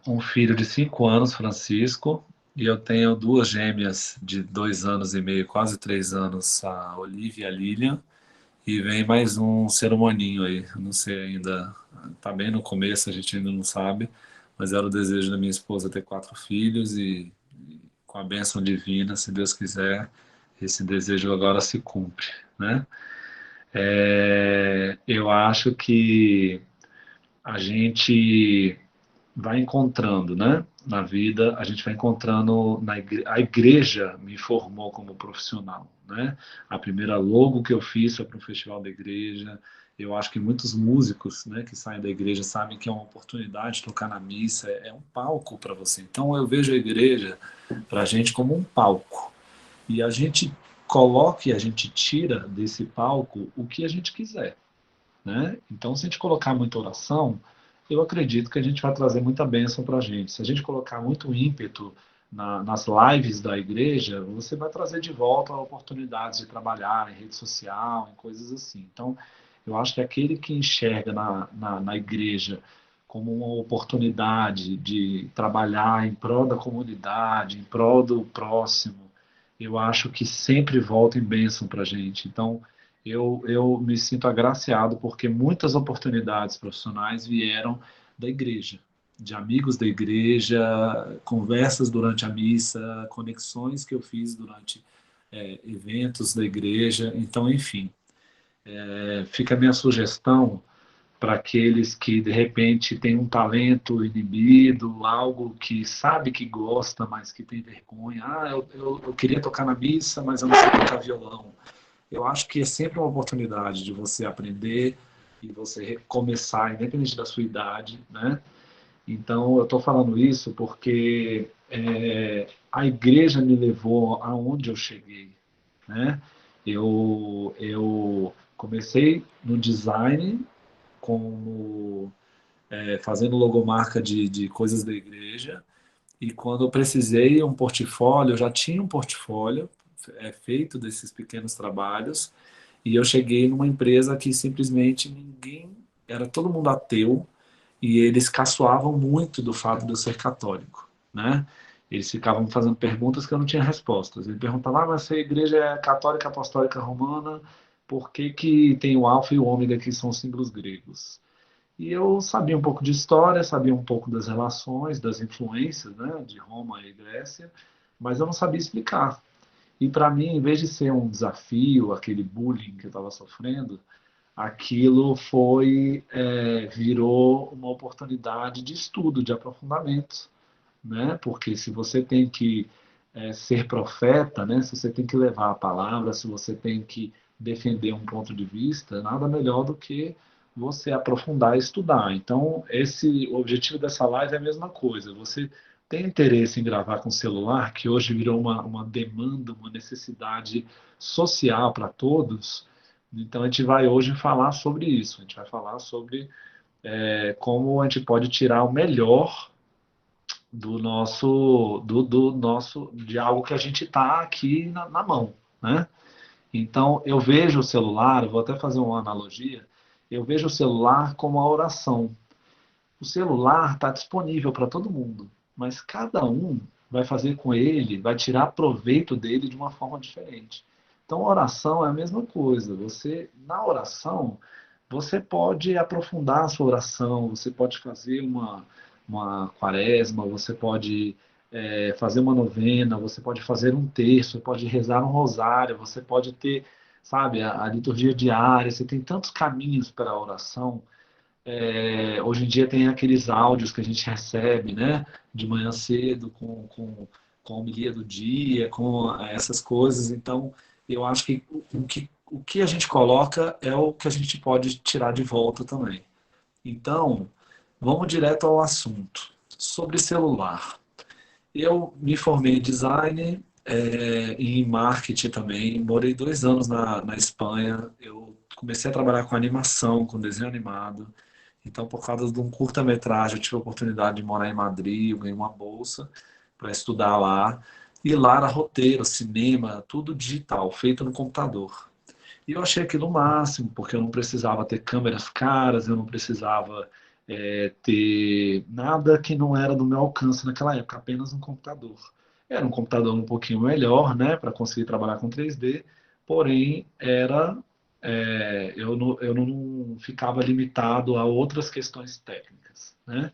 um filho de 5 anos, Francisco, e eu tenho duas gêmeas de 2 anos e meio, quase 3 anos, a Olivia e a Lilian, e vem mais um ser humaninho aí. Eu não sei ainda, tá bem no começo, a gente ainda não sabe, mas era o desejo da minha esposa ter 4 filhos e com a bênção divina, se Deus quiser, esse desejo agora se cumpre, né? Eu acho que a gente vai encontrando, né? Na vida, a gente vai encontrando a igreja me formou como profissional, né? A primeira logo que eu fiz foi para o festival da igreja. Eu acho que muitos músicos, né, que saem da igreja sabem que é uma oportunidade de tocar na missa, é um palco para você. Então eu vejo a igreja para a gente como um palco e a gente coloca e a gente tira desse palco o que a gente quiser, né? Então, se a gente colocar muita oração, eu acredito que a gente vai trazer muita bênção para a gente. Se a gente colocar muito ímpeto nas lives da igreja, você vai trazer de volta oportunidades de trabalhar em rede social, em coisas assim. Então, eu acho que aquele que enxerga na igreja como uma oportunidade de trabalhar em prol da comunidade, em prol do próximo, eu acho que sempre volta em bênção para a gente. Então, eu me sinto agraciado porque muitas oportunidades profissionais vieram da igreja, de amigos da igreja, conversas durante a missa, conexões que eu fiz durante eventos da igreja. Então, enfim, fica a minha sugestão para aqueles que de repente têm um talento inibido, algo que sabe que gosta, mas que tem vergonha. Ah, eu queria tocar na missa, mas eu não sei tocar violão. Eu acho que é sempre uma oportunidade de você aprender e você recomeçar, independente da sua idade, né? Então, eu estou falando isso porque a igreja me levou aonde eu cheguei, né? Eu comecei no design, como fazendo logomarca de coisas da igreja, e quando eu precisei um portfólio, eu já tinha um portfólio feito desses pequenos trabalhos, e eu cheguei numa empresa que simplesmente ninguém, era todo mundo ateu, e eles caçoavam muito do fato de eu ser católico, né? Eles ficavam fazendo perguntas que eu não tinha respostas. Ele perguntava, mas se a igreja é católica apostólica romana, por que que tem o alfa e o ômega, que são símbolos gregos? E eu sabia um pouco de história, sabia um pouco das relações, das influências, né, de Roma e Grécia, mas eu não sabia explicar. E para mim, em vez de ser um desafio, aquele bullying que eu estava sofrendo, aquilo virou uma oportunidade de estudo, de aprofundamento, né? Porque se você tem que ser profeta, né? Se você tem que levar a palavra, se você tem que defender um ponto de vista, nada melhor do que você aprofundar e estudar. Então, o objetivo dessa live é a mesma coisa. Você tem interesse em gravar com celular, que hoje virou uma demanda, uma necessidade social para todos. Então, a gente vai hoje falar sobre isso. A gente vai falar sobre como a gente pode tirar o melhor de algo que a gente está aqui na mão, né? Então, eu vejo o celular, eu vou até fazer uma analogia, eu vejo o celular como a oração. O celular está disponível para todo mundo, mas cada um vai fazer com ele, vai tirar proveito dele de uma forma diferente. Então, a oração é a mesma coisa. Na oração, você pode aprofundar a sua oração, você pode fazer uma quaresma, você pode fazer uma novena, você pode fazer um terço, pode rezar um rosário, você pode ter, sabe, a liturgia diária, você tem tantos caminhos para a oração. Hoje em dia tem aqueles áudios que a gente recebe, né, de manhã cedo, com a homilia do dia, com essas coisas. Então, eu acho que o que a gente coloca é o que a gente pode tirar de volta também. Então, vamos direto ao assunto. Sobre celular. Eu me formei em design e em marketing também. Morei 2 anos na Espanha. Eu comecei a trabalhar com animação, com desenho animado. Então, por causa de um curta-metragem, eu tive a oportunidade de morar em Madrid, eu ganhei uma bolsa para estudar lá. E lá era roteiro, cinema, tudo digital, feito no computador. E eu achei aquilo o máximo, porque eu não precisava ter câmeras caras, eu não precisava ter nada que não era do meu alcance naquela época, apenas um computador. Era um computador um pouquinho melhor, né, para conseguir trabalhar com 3D, porém eu não ficava limitado a outras questões técnicas, né?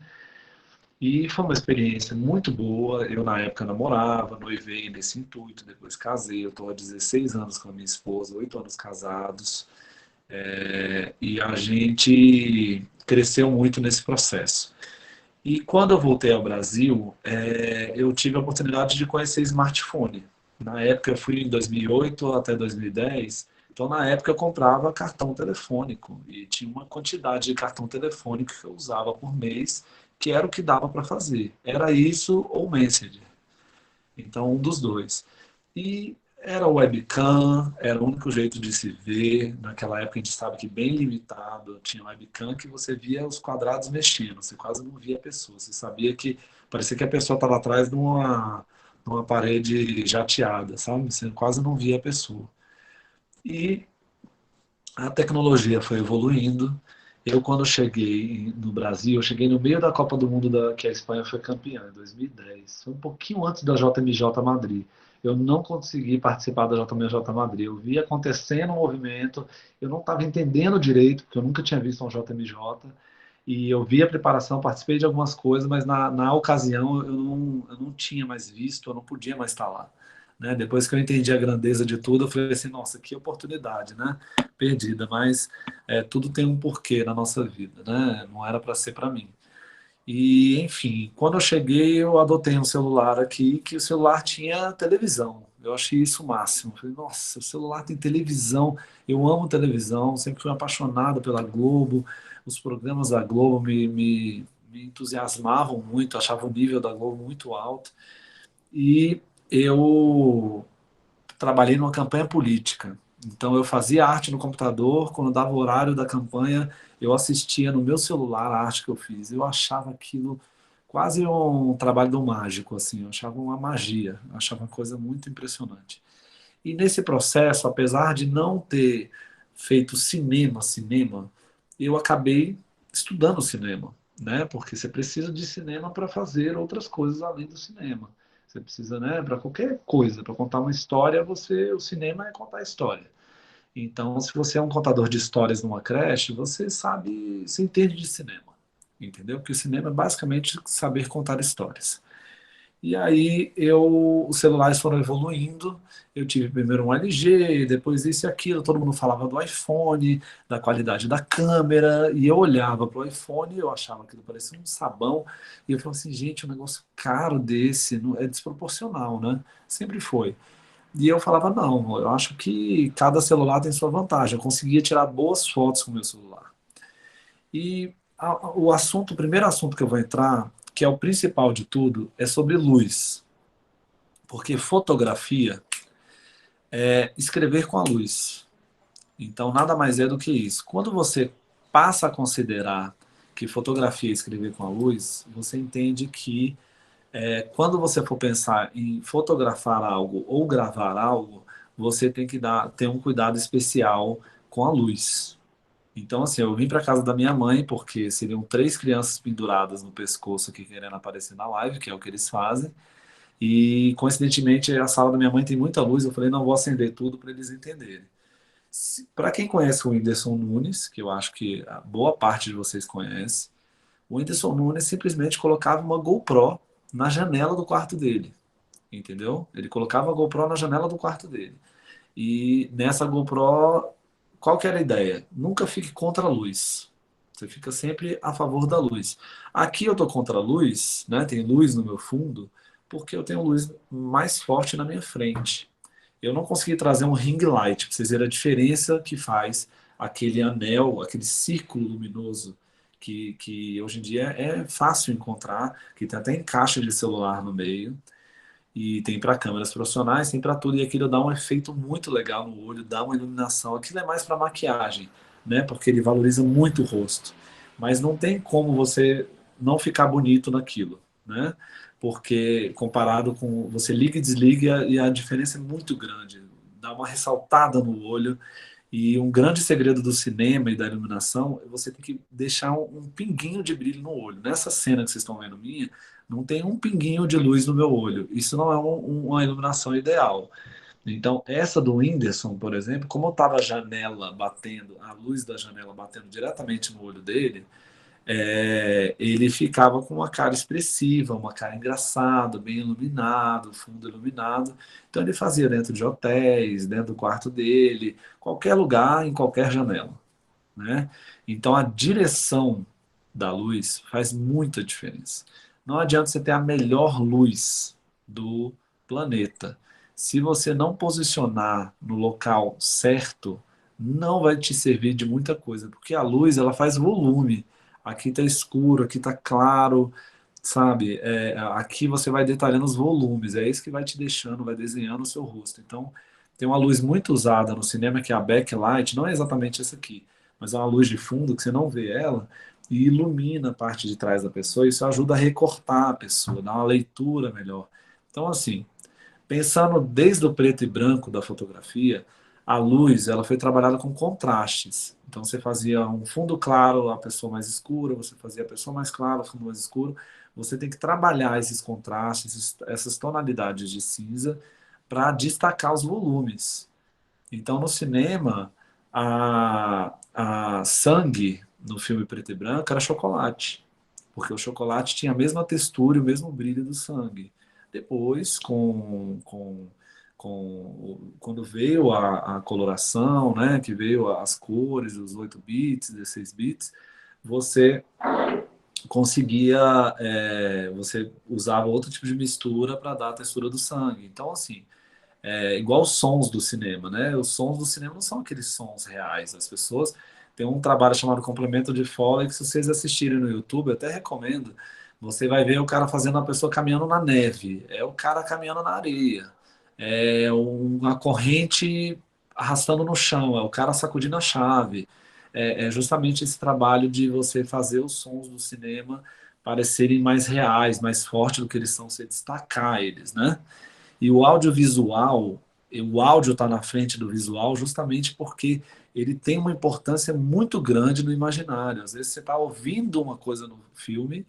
E foi uma experiência muito boa. Eu, na época, namorava, noivei nesse intuito, depois casei. Eu estou há 16 anos com a minha esposa, 8 anos casados. E a gente cresceu muito nesse processo. E quando eu voltei ao Brasil, eu tive a oportunidade de conhecer smartphone. Na época, eu fui em 2008 até 2010. Então, na época, eu comprava cartão telefônico e tinha uma quantidade de cartão telefônico que eu usava por mês, que era o que dava para fazer. Era isso ou Messenger. Então, um dos dois. E era webcam, era o único jeito de se ver. Naquela época a gente sabe que bem limitado. Tinha webcam que você via os quadrados mexendo, você quase não via a pessoa. Você sabia que parecia que a pessoa estava atrás de uma parede jateada, sabe? Você quase não via a pessoa. E a tecnologia foi evoluindo. Eu, quando cheguei no Brasil, eu cheguei no meio da Copa do Mundo que a Espanha foi campeã, em 2010. Foi um pouquinho antes da JMJ Madrid. Eu não consegui participar da JMJ Madrid. Eu vi acontecendo um movimento, eu não estava entendendo direito, porque eu nunca tinha visto um JMJ. E eu vi a preparação, participei de algumas coisas, mas na ocasião eu não tinha mais visto, eu não podia mais estar lá. Né? Depois que eu entendi a grandeza de tudo, eu falei assim, nossa, que oportunidade, né? Perdida, mas tudo tem um porquê na nossa vida, né? Não era para ser para mim. E, enfim, quando eu cheguei, eu adotei um celular aqui, que o celular tinha televisão. Eu achei isso o máximo. Eu falei, nossa, o celular tem televisão. Eu amo televisão, sempre fui apaixonado pela Globo. Os programas da Globo me entusiasmavam muito, achava o nível da Globo muito alto. E eu trabalhei numa campanha política. Então eu fazia arte no computador, quando dava o horário da campanha, eu assistia no meu celular a arte que eu fiz. Eu achava aquilo quase um trabalho do mágico, assim, eu achava uma magia, eu achava uma coisa muito impressionante. E nesse processo, apesar de não ter feito cinema, eu acabei estudando cinema, né? Porque você precisa de cinema para fazer outras coisas além do cinema. Você precisa, né, para qualquer coisa, para contar uma história, o cinema é contar a história. Então, se você é um contador de histórias numa creche, você sabe, você entende de cinema, entendeu? Porque o cinema é basicamente saber contar histórias. E aí os celulares foram evoluindo. Eu tive primeiro um LG, depois isso e aquilo. Todo mundo falava do iPhone, da qualidade da câmera, e eu olhava para o iPhone e eu achava aquilo parecia um sabão. E eu falava assim, gente, um negócio caro desse é desproporcional, né? Sempre foi. E eu falava, não, eu acho que cada celular tem sua vantagem. Eu conseguia tirar boas fotos com o meu celular. E o primeiro assunto que eu vou entrar, que é o principal de tudo, é sobre luz. Porque fotografia é escrever com a luz. Então, nada mais é do que isso. Quando você passa a considerar que fotografia é escrever com a luz, você entende que quando você for pensar em fotografar algo ou gravar algo, você tem que ter um cuidado especial com a luz. Então, assim, eu vim para casa da minha mãe porque seriam 3 crianças penduradas no pescoço aqui querendo aparecer na live, que é o que eles fazem. E, coincidentemente, a sala da minha mãe tem muita luz. Eu falei, não, vou acender tudo para eles entenderem. Para quem conhece o Whindersson Nunes, que eu acho que a boa parte de vocês conhece, o Whindersson Nunes simplesmente colocava uma GoPro na janela do quarto dele, entendeu? Ele colocava a GoPro na janela do quarto dele. E nessa GoPro, qual que era a ideia? Nunca fique contra a luz. Você fica sempre a favor da luz. Aqui eu tô contra a luz, né? Tem luz no meu fundo, porque eu tenho luz mais forte na minha frente. Eu não consegui trazer um ring light para vocês verem a diferença que faz aquele anel, aquele círculo luminoso que hoje em dia é fácil encontrar, que tem até em caixa de celular no meio. E tem para câmeras profissionais, tem para tudo, e aquilo dá um efeito muito legal no olho, dá uma iluminação. Aquilo é mais para maquiagem, né? Porque ele valoriza muito o rosto. Mas não tem como você não ficar bonito naquilo, né? Porque comparado com você liga e desliga e a diferença é muito grande. Dá uma ressaltada no olho E um grande segredo do cinema e da iluminação é você tem que deixar um pinguinho de brilho no olho. Nessa cena que vocês estão vendo minha, não tem um pinguinho de luz no meu olho. Isso não é uma iluminação ideal. Então, essa do Whindersson, por exemplo, como estava a janela batendo, a luz da janela batendo diretamente no olho dele, ele ficava com uma cara expressiva, uma cara engraçada, bem iluminado, fundo iluminado. Então ele fazia dentro de hotéis, dentro do quarto dele, qualquer lugar, em qualquer janela, né? Então a direção da luz faz muita diferença. Não adianta você ter a melhor luz do planeta. Se você não posicionar no local certo, não vai te servir de muita coisa, porque a luz ela faz volume. Aqui está escuro, aqui está claro, sabe? Aqui você vai detalhando os volumes, é isso que vai te deixando, vai desenhando o seu rosto. Então, tem uma luz muito usada no cinema que é a backlight, não é exatamente essa aqui, mas é uma luz de fundo que você não vê ela e ilumina a parte de trás da pessoa. Isso ajuda a recortar a pessoa, dar uma leitura melhor. Então, assim, pensando desde o preto e branco da fotografia, a luz ela foi trabalhada com contrastes. Então você fazia um fundo claro, a pessoa mais escura, você fazia a pessoa mais clara, o fundo mais escuro. Você tem que trabalhar esses contrastes, essas tonalidades de cinza para destacar os volumes. Então no cinema, a sangue no filme preto e branco era chocolate, porque o chocolate tinha a mesma textura e o mesmo brilho do sangue. Depois, quando veio a coloração, né, que veio as cores, os 8 bits, 16 bits, você conseguia, você usava outro tipo de mistura para dar a textura do sangue. Então, assim, igual os sons do cinema, né? Os sons do cinema não são aqueles sons reais. As pessoas têm um trabalho chamado complemento de Foley, que se vocês assistirem no YouTube, eu até recomendo, você vai ver o cara fazendo a pessoa caminhando na neve, é o cara caminhando na areia, é uma corrente arrastando no chão, é o cara sacudindo a chave. É justamente esse trabalho de você fazer os sons do cinema parecerem mais reais, mais fortes do que eles são, você destacar eles, né? E o audiovisual, o áudio está na frente do visual justamente porque ele tem uma importância muito grande no imaginário. Às vezes você está ouvindo uma coisa no filme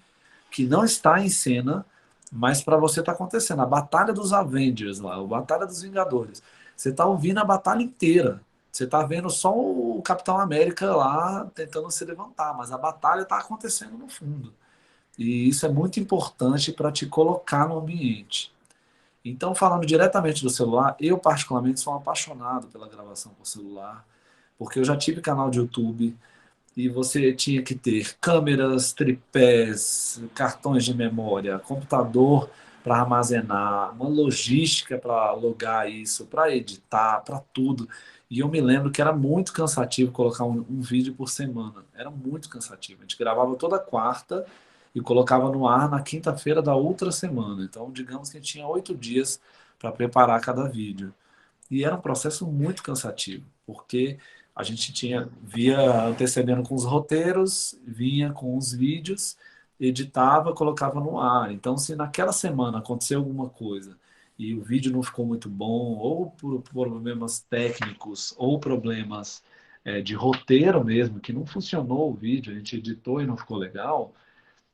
que não está em cena, mas para você está acontecendo. A Batalha dos Avengers lá, a Batalha dos Vingadores. Você está ouvindo a batalha inteira. Você está vendo só o Capitão América lá tentando se levantar, mas a batalha está acontecendo no fundo. E isso é muito importante para te colocar no ambiente. Então, falando diretamente do celular, eu particularmente sou um apaixonado pela gravação por celular, porque eu já tive canal de YouTube e você tinha que ter câmeras, tripés, cartões de memória, computador para armazenar, uma logística para logar isso, para editar, para tudo. E eu me lembro que era muito cansativo colocar um vídeo por semana. Era muito cansativo. A gente gravava toda quarta e colocava no ar na quinta-feira da outra semana. Então, digamos que a gente tinha 8 dias para preparar cada vídeo. E era um processo muito cansativo, porque a gente via antecedendo com os roteiros, vinha com os vídeos, editava, colocava no ar. Então, se naquela semana aconteceu alguma coisa e o vídeo não ficou muito bom, ou por problemas técnicos, ou problemas de roteiro mesmo, que não funcionou o vídeo, a gente editou e não ficou legal,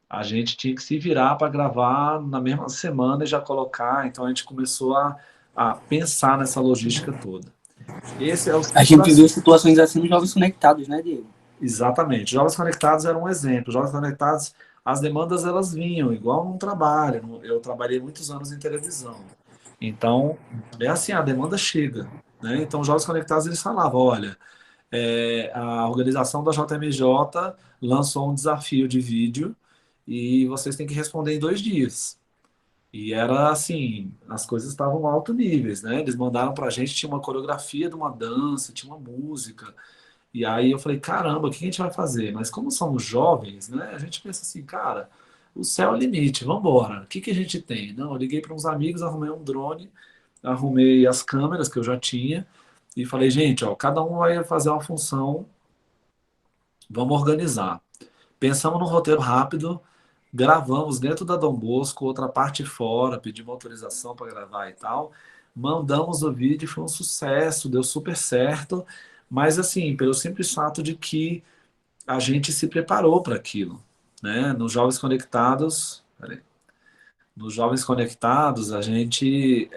a gente tinha que se virar para gravar na mesma semana e já colocar. Então, a gente começou a pensar nessa logística toda. Esse é o A ciclo gente das... viu situações assim nos Jovens Conectados, né, Diego? Exatamente. Jogos Conectados era um exemplo. Jogos Conectados, as demandas elas vinham, igual num trabalho. Eu trabalhei muitos anos em televisão. Então, é assim, a demanda chega. Né? Então, os Jogos Conectados, eles falavam, olha, a organização da JMJ lançou um desafio de vídeo e vocês têm que responder em 2 dias. E era assim, as coisas estavam alto níveis, né? Eles mandaram pra gente, tinha uma coreografia de uma dança, tinha uma música. E aí eu falei, caramba, o que a gente vai fazer? Mas como somos jovens, né? A gente pensa assim, cara, o céu é o limite, vamos embora. O que que a gente tem? Não, eu liguei para uns amigos, arrumei um drone, arrumei as câmeras que eu já tinha e falei, gente, ó, cada um vai fazer uma função, vamos organizar. Pensamos num roteiro rápido, gravamos dentro da Dom Bosco, outra parte fora, pedimos autorização para gravar e tal. Mandamos o vídeo, foi um sucesso, deu super certo. mas assim, pelo simples fato de que a gente se preparou para aquilo, né? Nos Jovens Conectados, a gente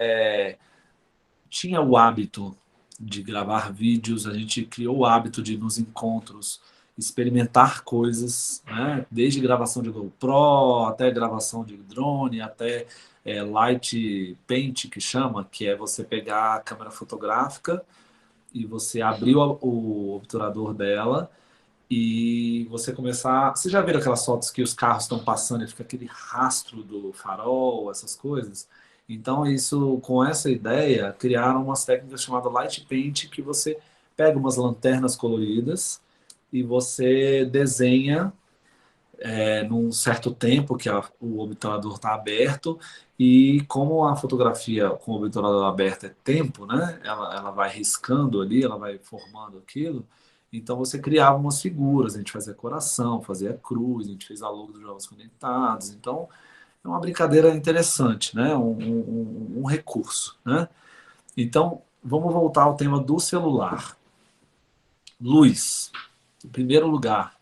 tinha o hábito de gravar vídeos, a gente criou o hábito de, nos encontros, experimentar coisas, né? Desde gravação de GoPro, até gravação de drone, até light paint, que chama, que é você pegar a câmera fotográfica e você abrir o obturador dela e você começar. Você já viram aquelas fotos que os carros estão passando e fica aquele rastro do farol, essas coisas? Então, isso, com essa ideia, criaram umas técnicas chamadas light paint, que você pega umas lanternas coloridas e você desenha num certo tempo que o obturador está aberto, e como a fotografia com o obturador aberto é tempo, né? Ela vai riscando ali, ela vai formando aquilo. Então você criava umas figuras, a gente fazia coração, fazia cruz, a gente fez a logo dos Jovens Conectados. Então é uma brincadeira interessante, né? Um recurso, né? Então vamos voltar ao tema do celular. Luz, em primeiro lugar,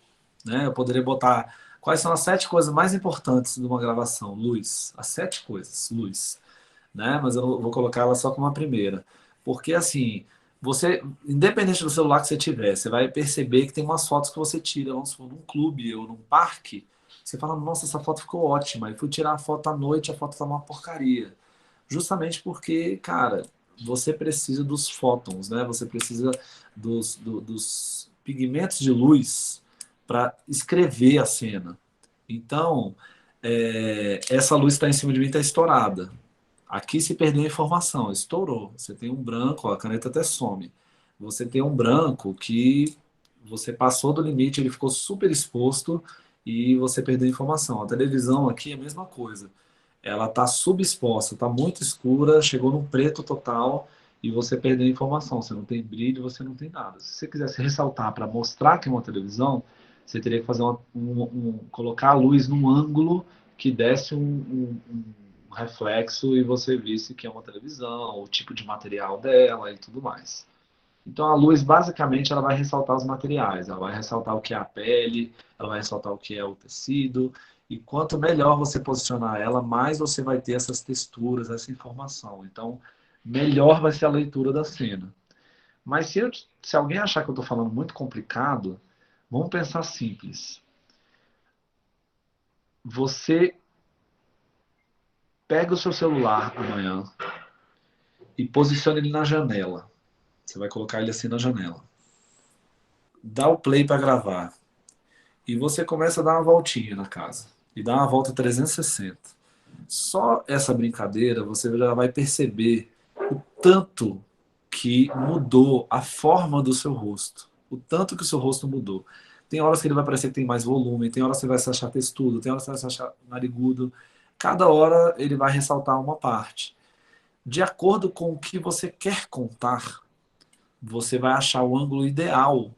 né? Eu poderia botar quais são as 7 coisas mais importantes de uma gravação. Luz, as 7 coisas, luz, né? Mas eu vou colocar ela só como a primeira, porque assim, você, independente do celular que você tiver, você vai perceber que tem umas fotos que você tira, vamos supor, num clube ou num parque, você fala, nossa, essa foto ficou ótima, e fui tirar a foto à noite, a foto tá uma porcaria. Justamente porque, cara, você precisa dos fótons, né? Você precisa dos pigmentos de luz para escrever a cena. Então, essa luz está em cima de mim, está estourada. Aqui se perdeu a informação, estourou. Você tem um branco, ó, a caneta até some. Você tem um branco que você passou do limite, ele ficou super exposto e você perdeu a informação. A televisão aqui é a mesma coisa. Ela está subexposta, está muito escura, chegou no preto total e você perdeu a informação. Você não tem brilho, você não tem nada. Se você quisesse ressaltar para mostrar que é uma televisão, você teria que fazer colocar a luz num ângulo que desse um reflexo e você visse que é uma televisão, o tipo de material dela e tudo mais. Então a luz basicamente ela vai ressaltar os materiais, ela vai ressaltar o que é a pele, ela vai ressaltar o que é o tecido, e quanto melhor você posicionar ela, mais você vai ter essas texturas, essa informação. Então, melhor vai ser a leitura da cena. Mas se alguém achar que eu estou falando muito complicado, vamos pensar simples. Você pega o seu celular amanhã e posiciona ele na janela. Você vai colocar ele assim na janela. Dá o play para gravar. E você começa a dar uma voltinha na casa. E dá uma volta 360. Só essa brincadeira você já vai perceber o tanto que mudou a forma do seu rosto. O tanto que o seu rosto mudou. Tem horas que ele vai parecer que tem mais volume, tem horas que você vai se achar textudo, tem horas que você vai se achar narigudo. Cada hora ele vai ressaltar uma parte. De acordo com o que você quer contar, você vai achar o ângulo ideal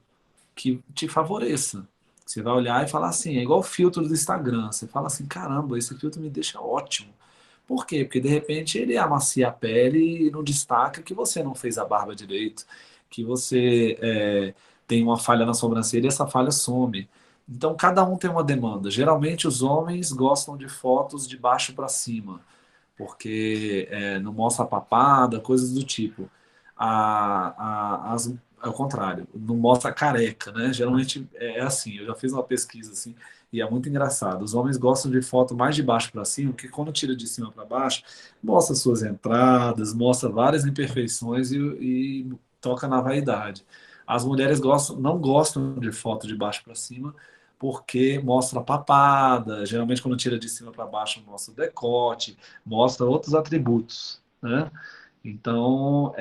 que te favoreça. Você vai olhar e falar assim, é igual o filtro do Instagram. Você fala assim, caramba, esse filtro me deixa ótimo. Por quê? Porque de repente ele amacia a pele e não destaca que você não fez a barba direito, que você tem uma falha na sobrancelha e essa falha some. Então cada um tem uma demanda. Geralmente os homens gostam de fotos de baixo para cima, porque não mostra a papada, coisas do tipo. É o contrário, não mostra a careca, né? Geralmente é assim. Eu já fiz uma pesquisa assim e é muito engraçado. Os homens gostam de foto mais de baixo para cima, porque quando tira de cima para baixo, mostra suas entradas, mostra várias imperfeições e toca na vaidade. As mulheres não gostam de foto de baixo para cima, porque mostra a papada. Geralmente, quando tira de cima para baixo, mostra o decote, mostra outros atributos, né? Então,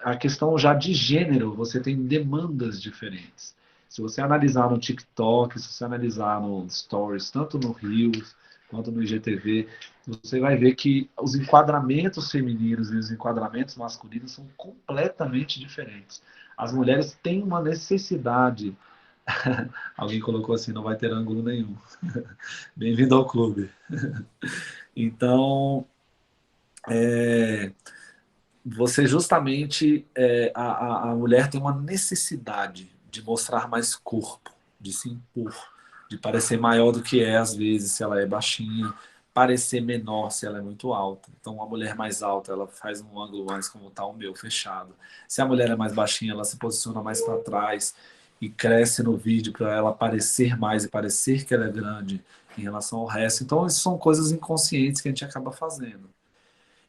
a questão já de gênero, você tem demandas diferentes. Se você analisar no TikTok, se você analisar no Stories, tanto no Reels quanto no IGTV, você vai ver que os enquadramentos femininos e os enquadramentos masculinos são completamente diferentes. As mulheres têm uma necessidade. Alguém colocou assim, não vai ter ângulo nenhum. Bem-vindo ao clube. Então, você justamente, a mulher tem uma necessidade de mostrar mais corpo, de se impor, de parecer maior do que é, às vezes, se ela é baixinha, parecer menor se ela é muito alta. Então, uma mulher mais alta, ela faz um ângulo mais como está o meu, fechado. Se a mulher é mais baixinha, ela se posiciona mais para trás e cresce no vídeo para ela parecer mais e parecer que ela é grande em relação ao resto. Então, isso são coisas inconscientes que a gente acaba fazendo.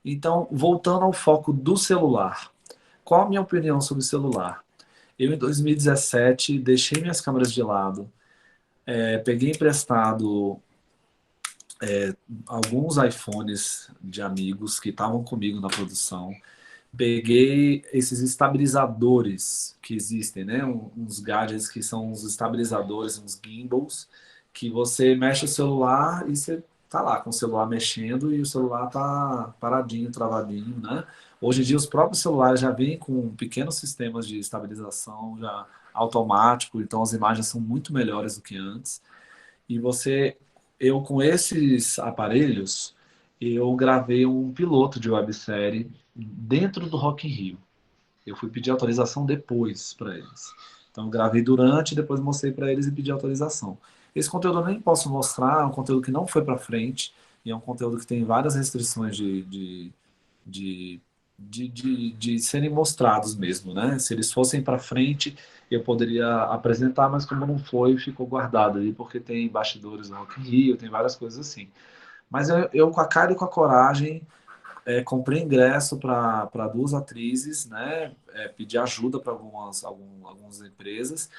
Então, voltando ao foco do celular. Qual a minha opinião sobre o celular? Eu, em 2017, deixei minhas câmeras de lado, peguei emprestado alguns iPhones de amigos que estavam comigo na produção, peguei esses estabilizadores que existem, né? Uns gadgets que são uns estabilizadores, uns gimbals, que você mexe o celular e você tá lá com o celular mexendo e o celular tá paradinho, travadinho, né? Hoje em dia os próprios celulares já vêm com pequenos sistemas de estabilização já automático, então as imagens são muito melhores do que antes. E eu com esses aparelhos, eu gravei um piloto de websérie dentro do Rock in Rio. Eu fui pedir autorização depois para eles. Então, eu gravei durante, depois mostrei para eles e pedi autorização. Esse conteúdo eu nem posso mostrar, é um conteúdo que não foi para frente, e é um conteúdo que tem várias restrições de, de serem mostrados mesmo, né? Se eles fossem para frente, eu poderia apresentar, mas como não foi, ficou guardado ali, porque tem bastidores no Rock in Rio, tem várias coisas assim. Mas eu com a cara e com a coragem, comprei ingresso para duas atrizes, né? Pedi ajuda para algumas empresas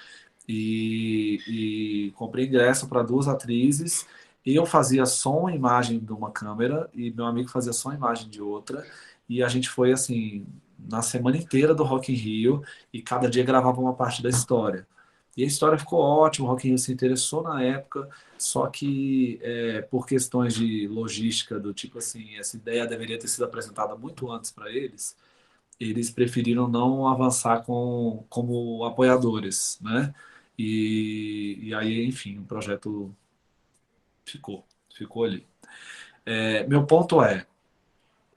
e comprei ingresso para duas atrizes. Eu fazia som e imagem de uma câmera e meu amigo fazia som e imagem de outra. E a gente foi assim na semana inteira do Rock in Rio e cada dia gravava uma parte da história. E a história ficou ótima, o Rock in Rio se interessou na época, só que por questões de logística, do tipo assim, essa ideia deveria ter sido apresentada muito antes para eles, eles preferiram não avançar como apoiadores, né? E aí, enfim, o projeto ficou ali. Meu ponto é,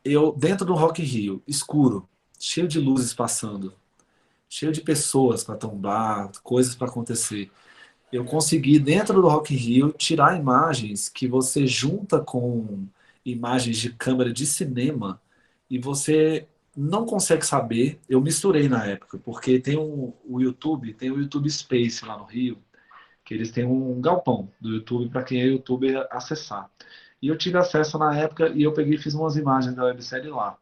eu dentro do Rock in Rio, escuro, cheio de luzes passando, cheio de pessoas para tombar, coisas para acontecer. Eu consegui, dentro do Rock in Rio, tirar imagens que você junta com imagens de câmera de cinema e você não consegue saber. Eu misturei na época, porque tem o YouTube Space lá no Rio, que eles têm um galpão do YouTube para quem é youtuber acessar. E eu tive acesso na época e eu peguei e fiz umas imagens da websérie lá.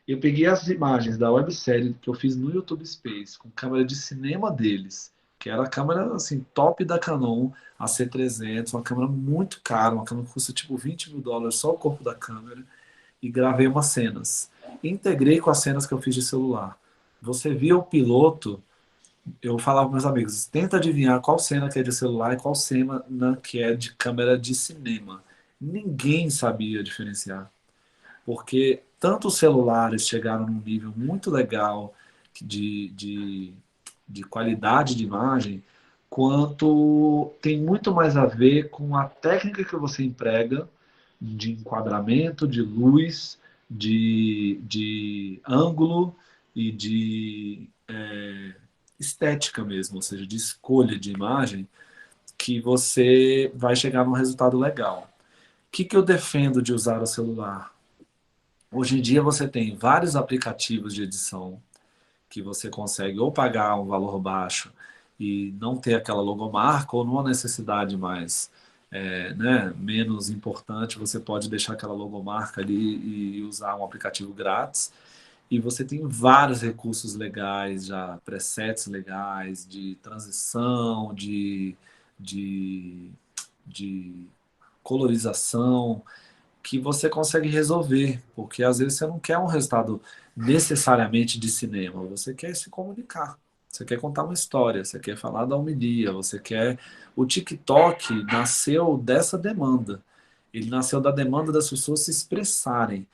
Eu peguei as imagens da websérie que eu fiz no YouTube Space, com câmera de cinema deles, que era a câmera assim, top da Canon, a C300, uma câmera muito cara, uma câmera que custa tipo US$ 20 mil só o corpo da câmera, e gravei umas cenas. Integrei com as cenas que eu fiz de celular. Você via o piloto, eu falava para meus amigos, tenta adivinhar qual cena que é de celular e qual cena que é de câmera de cinema. Ninguém sabia diferenciar porque tanto os celulares chegaram num nível muito legal de, de, de qualidade de imagem, quanto tem muito mais a ver com a técnica que você emprega de enquadramento, de luz, de ângulo e de estética mesmo, ou seja, de escolha de imagem, que você vai chegar num resultado legal. O que eu defendo de usar o celular? Hoje em dia você tem vários aplicativos de edição que você consegue ou pagar um valor baixo e não ter aquela logomarca, ou numa necessidade mais, né, menos importante, você pode deixar aquela logomarca ali e usar um aplicativo grátis. E você tem vários recursos legais, já presets legais, de transição, de, de colorização que você consegue resolver, porque às vezes você não quer um resultado necessariamente de cinema, você quer se comunicar, você quer contar uma história, você quer falar da homilia, você quer. O TikTok nasceu dessa demanda, ele nasceu da demanda das pessoas se expressarem.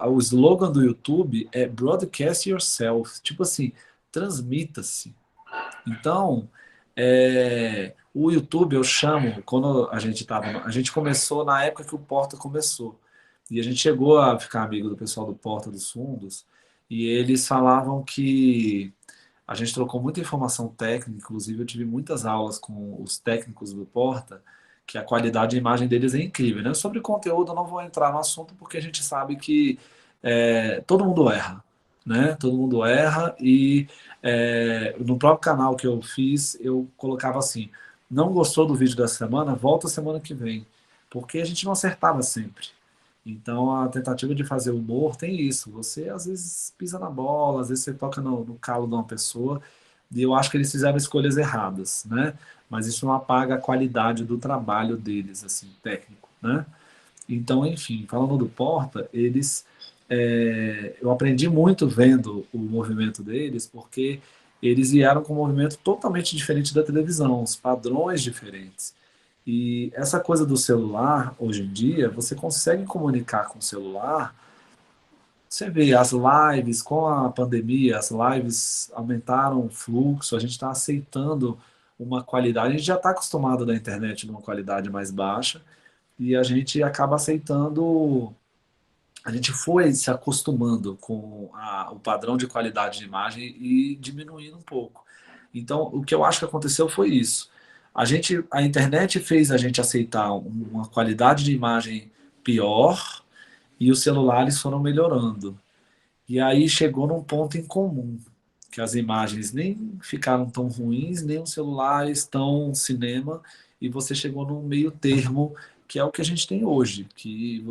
O slogan do YouTube é Broadcast Yourself, tipo assim, transmita-se. Então, o YouTube eu chamo, quando a gente começou na época que o Porta começou, e a gente chegou a ficar amigo do pessoal do Porta dos Fundos, e eles falavam que a gente trocou muita informação técnica, inclusive eu tive muitas aulas com os técnicos do Porta, que a qualidade de imagem deles é incrível, né? Sobre conteúdo eu não vou entrar no assunto porque a gente sabe que todo mundo erra, né? Todo mundo erra e no próprio canal que eu fiz, eu colocava assim, não gostou do vídeo da semana, volta semana que vem, porque a gente não acertava sempre. Então, a tentativa de fazer humor tem isso. Você, às vezes, pisa na bola, às vezes você toca no calo de uma pessoa, e eu acho que eles fizeram escolhas erradas, né? Mas isso não apaga a qualidade do trabalho deles, assim, técnico, né? Então, enfim, falando do Porta, eu aprendi muito vendo o movimento deles, porque eles vieram com um movimento totalmente diferente da televisão, os padrões diferentes. E essa coisa do celular, hoje em dia, você consegue comunicar com o celular. Você vê as lives, com a pandemia, as lives aumentaram o fluxo, a gente está aceitando uma qualidade, a gente já está acostumado da internet numa qualidade mais baixa, e a gente acaba aceitando, a gente foi se acostumando com o padrão de qualidade de imagem e diminuindo um pouco. Então, o que eu acho que aconteceu foi isso. A internet fez a gente aceitar uma qualidade de imagem pior e os celulares foram melhorando. E aí chegou num ponto em comum, que as imagens nem ficaram tão ruins, nem os celulares tão cinema, e você chegou num meio termo, que é o que a gente tem hoje, que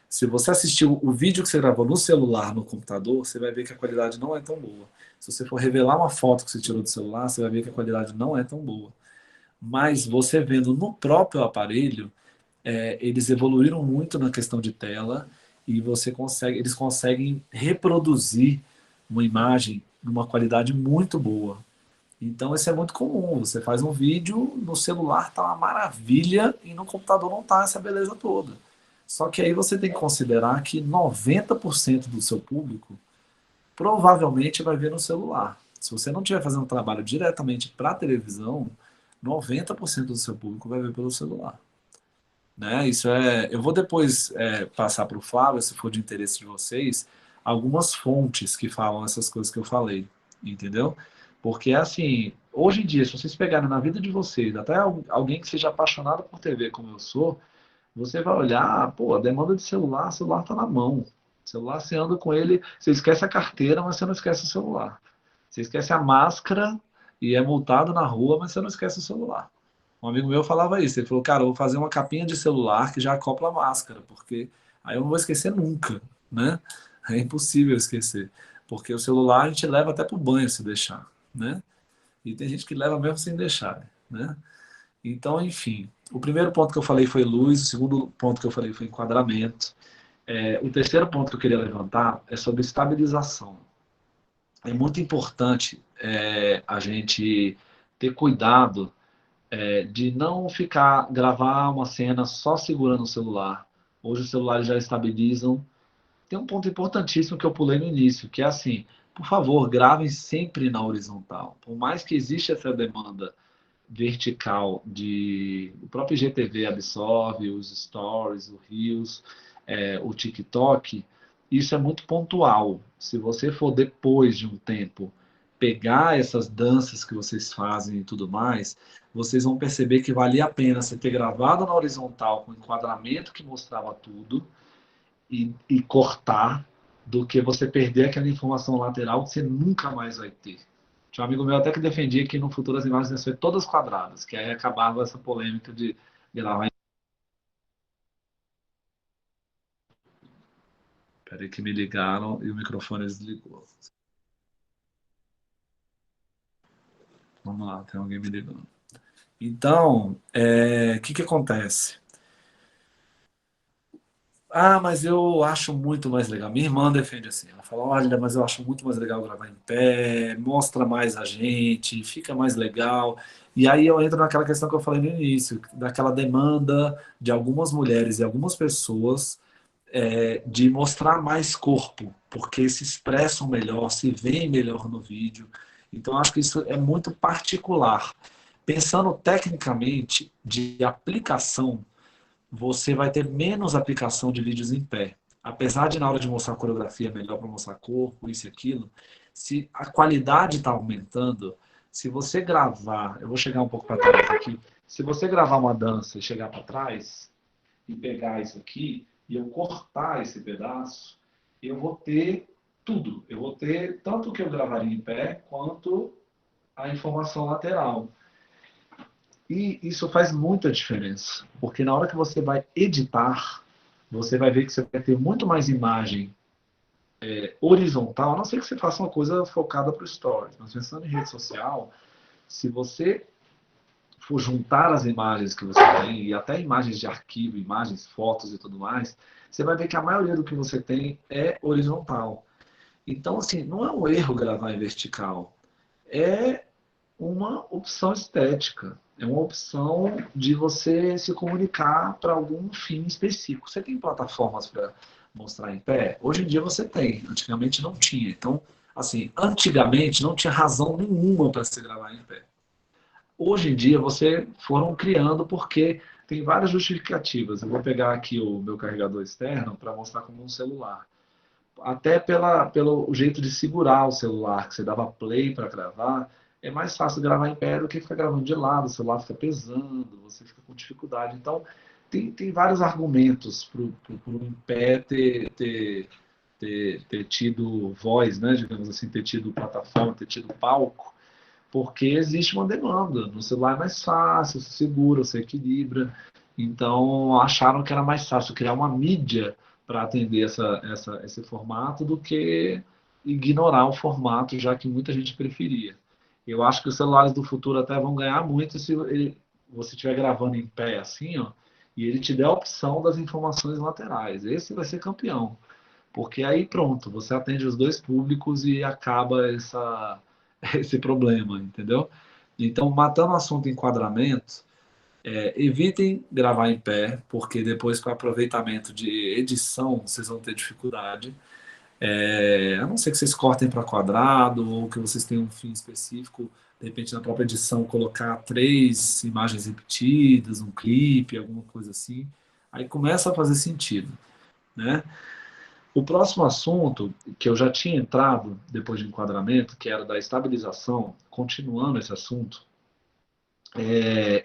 se você assistiu o vídeo que você gravou no celular, no computador, você vai ver que a qualidade não é tão boa. Se você for revelar uma foto que você tirou do celular, você vai ver que a qualidade não é tão boa. Mas você vendo no próprio aparelho, eles evoluíram muito na questão de tela e eles conseguem reproduzir uma imagem numa qualidade muito boa. Então isso é muito comum. Você faz um vídeo, no celular tá uma maravilha e no computador não tá essa beleza toda. Só que aí você tem que considerar que 90% do seu público provavelmente vai ver no celular. Se você não estiver fazendo um trabalho diretamente para a televisão, 90% do seu público vai ver pelo celular, né? Eu vou depois passar para o Flávio, se for de interesse de vocês, algumas fontes que falam essas coisas que eu falei, entendeu? Porque assim, hoje em dia, se vocês pegarem na vida de vocês, até alguém que seja apaixonado por TV como eu sou, você vai olhar, pô, a demanda de celular, o celular está na mão. O celular, você anda com ele, você esquece a carteira, mas você não esquece o celular. Você esquece a máscara e é multado na rua, mas você não esquece o celular. Um amigo meu falava isso. Ele falou, cara, eu vou fazer uma capinha de celular que já acopla a máscara, porque aí eu não vou esquecer nunca, né? É impossível esquecer. Porque o celular a gente leva até pro banho se deixar, né? E tem gente que leva mesmo sem deixar, né? Então, enfim, o primeiro ponto que eu falei foi luz, o segundo ponto que eu falei foi enquadramento. O terceiro ponto que eu queria levantar é sobre estabilização. É muito importante a gente ter cuidado de não gravar uma cena só segurando o celular. Hoje os celulares já estabilizam. Tem um ponto importantíssimo que eu pulei no início, que é assim, por favor, gravem sempre na horizontal. Por mais que exista essa demanda vertical o próprio IGTV absorve, os stories, o Reels, o TikTok, isso é muito pontual. Se você for depois de um tempo pegar essas danças que vocês fazem e tudo mais, vocês vão perceber que valia a pena você ter gravado na horizontal com enquadramento que mostrava tudo e cortar do que você perder aquela informação lateral que você nunca mais vai ter. Tinha um amigo meu até que defendia que no futuro as imagens iam ser todas quadradas, que aí acabava essa polêmica de gravar. Peraí que me ligaram e o microfone desligou. Vamos lá, tem alguém me ligando. Então, o que acontece? Ah, mas eu acho muito mais legal. Minha irmã defende assim. Ela fala: olha, mas eu acho muito mais legal gravar em pé, mostra mais a gente, fica mais legal. E aí eu entro naquela questão que eu falei no início, daquela demanda de algumas mulheres e algumas pessoas de mostrar mais corpo, porque se expressam melhor, se veem melhor no vídeo. Então, acho que isso é muito particular. Pensando tecnicamente de aplicação, você vai ter menos aplicação de vídeos em pé. apesar de na hora de mostrar coreografia é melhor para mostrar corpo, isso e aquilo, se a qualidade está aumentando, se você gravar, eu vou chegar um pouco para trás aqui, se você gravar uma dança e chegar para trás e pegar isso aqui e eu cortar esse pedaço, eu vou ter tudo. Eu vou ter tanto o que eu gravaria em pé quanto a informação lateral. E isso faz muita diferença, porque na hora que você vai editar, você vai ver que você vai ter muito mais imagem horizontal, a não ser que você faça uma coisa focada para o Stories. Mas pensando em rede social, se você for juntar as imagens que você tem, e até imagens de arquivo, imagens, fotos e tudo mais, você vai ver que a maioria do que você tem é horizontal. Então, assim, não é um erro gravar em vertical. É uma opção estética. É uma opção de você se comunicar para algum fim específico. Você tem plataformas para mostrar em pé? Hoje em dia você tem. Antigamente não tinha. Então, assim, antigamente não tinha razão nenhuma para se gravar em pé. Hoje em dia você foram criando porque tem várias justificativas. Eu vou pegar aqui o meu carregador externo para mostrar como um celular. Até pelo jeito de segurar o celular, que você dava play para gravar, é mais fácil gravar em pé do que ficar gravando de lado, o celular fica pesando, você fica com dificuldade. Então, tem vários argumentos para o em pé ter tido voz, né, digamos assim, ter tido plataforma, ter tido palco, porque existe uma demanda. No celular é mais fácil, você segura, você equilibra. Então, acharam que era mais fácil criar uma mídia para atender esse formato do que ignorar o formato, já que muita gente preferia. Eu acho que os celulares do futuro até vão ganhar muito se você estiver gravando em pé assim, ó, e ele te der a opção das informações laterais. Esse vai ser campeão. Porque aí pronto, você atende os dois públicos e acaba esse problema, entendeu? Então, matando o assunto enquadramento, evitem gravar em pé, porque depois com o aproveitamento de edição vocês vão ter dificuldade. A não ser que vocês cortem para quadrado ou que vocês tenham um fim específico, de repente na própria edição colocar 3 imagens repetidas, um clipe, alguma coisa assim, aí começa a fazer sentido, né? O próximo assunto, que eu já tinha entrado depois de enquadramento, que era da estabilização, continuando esse assunto,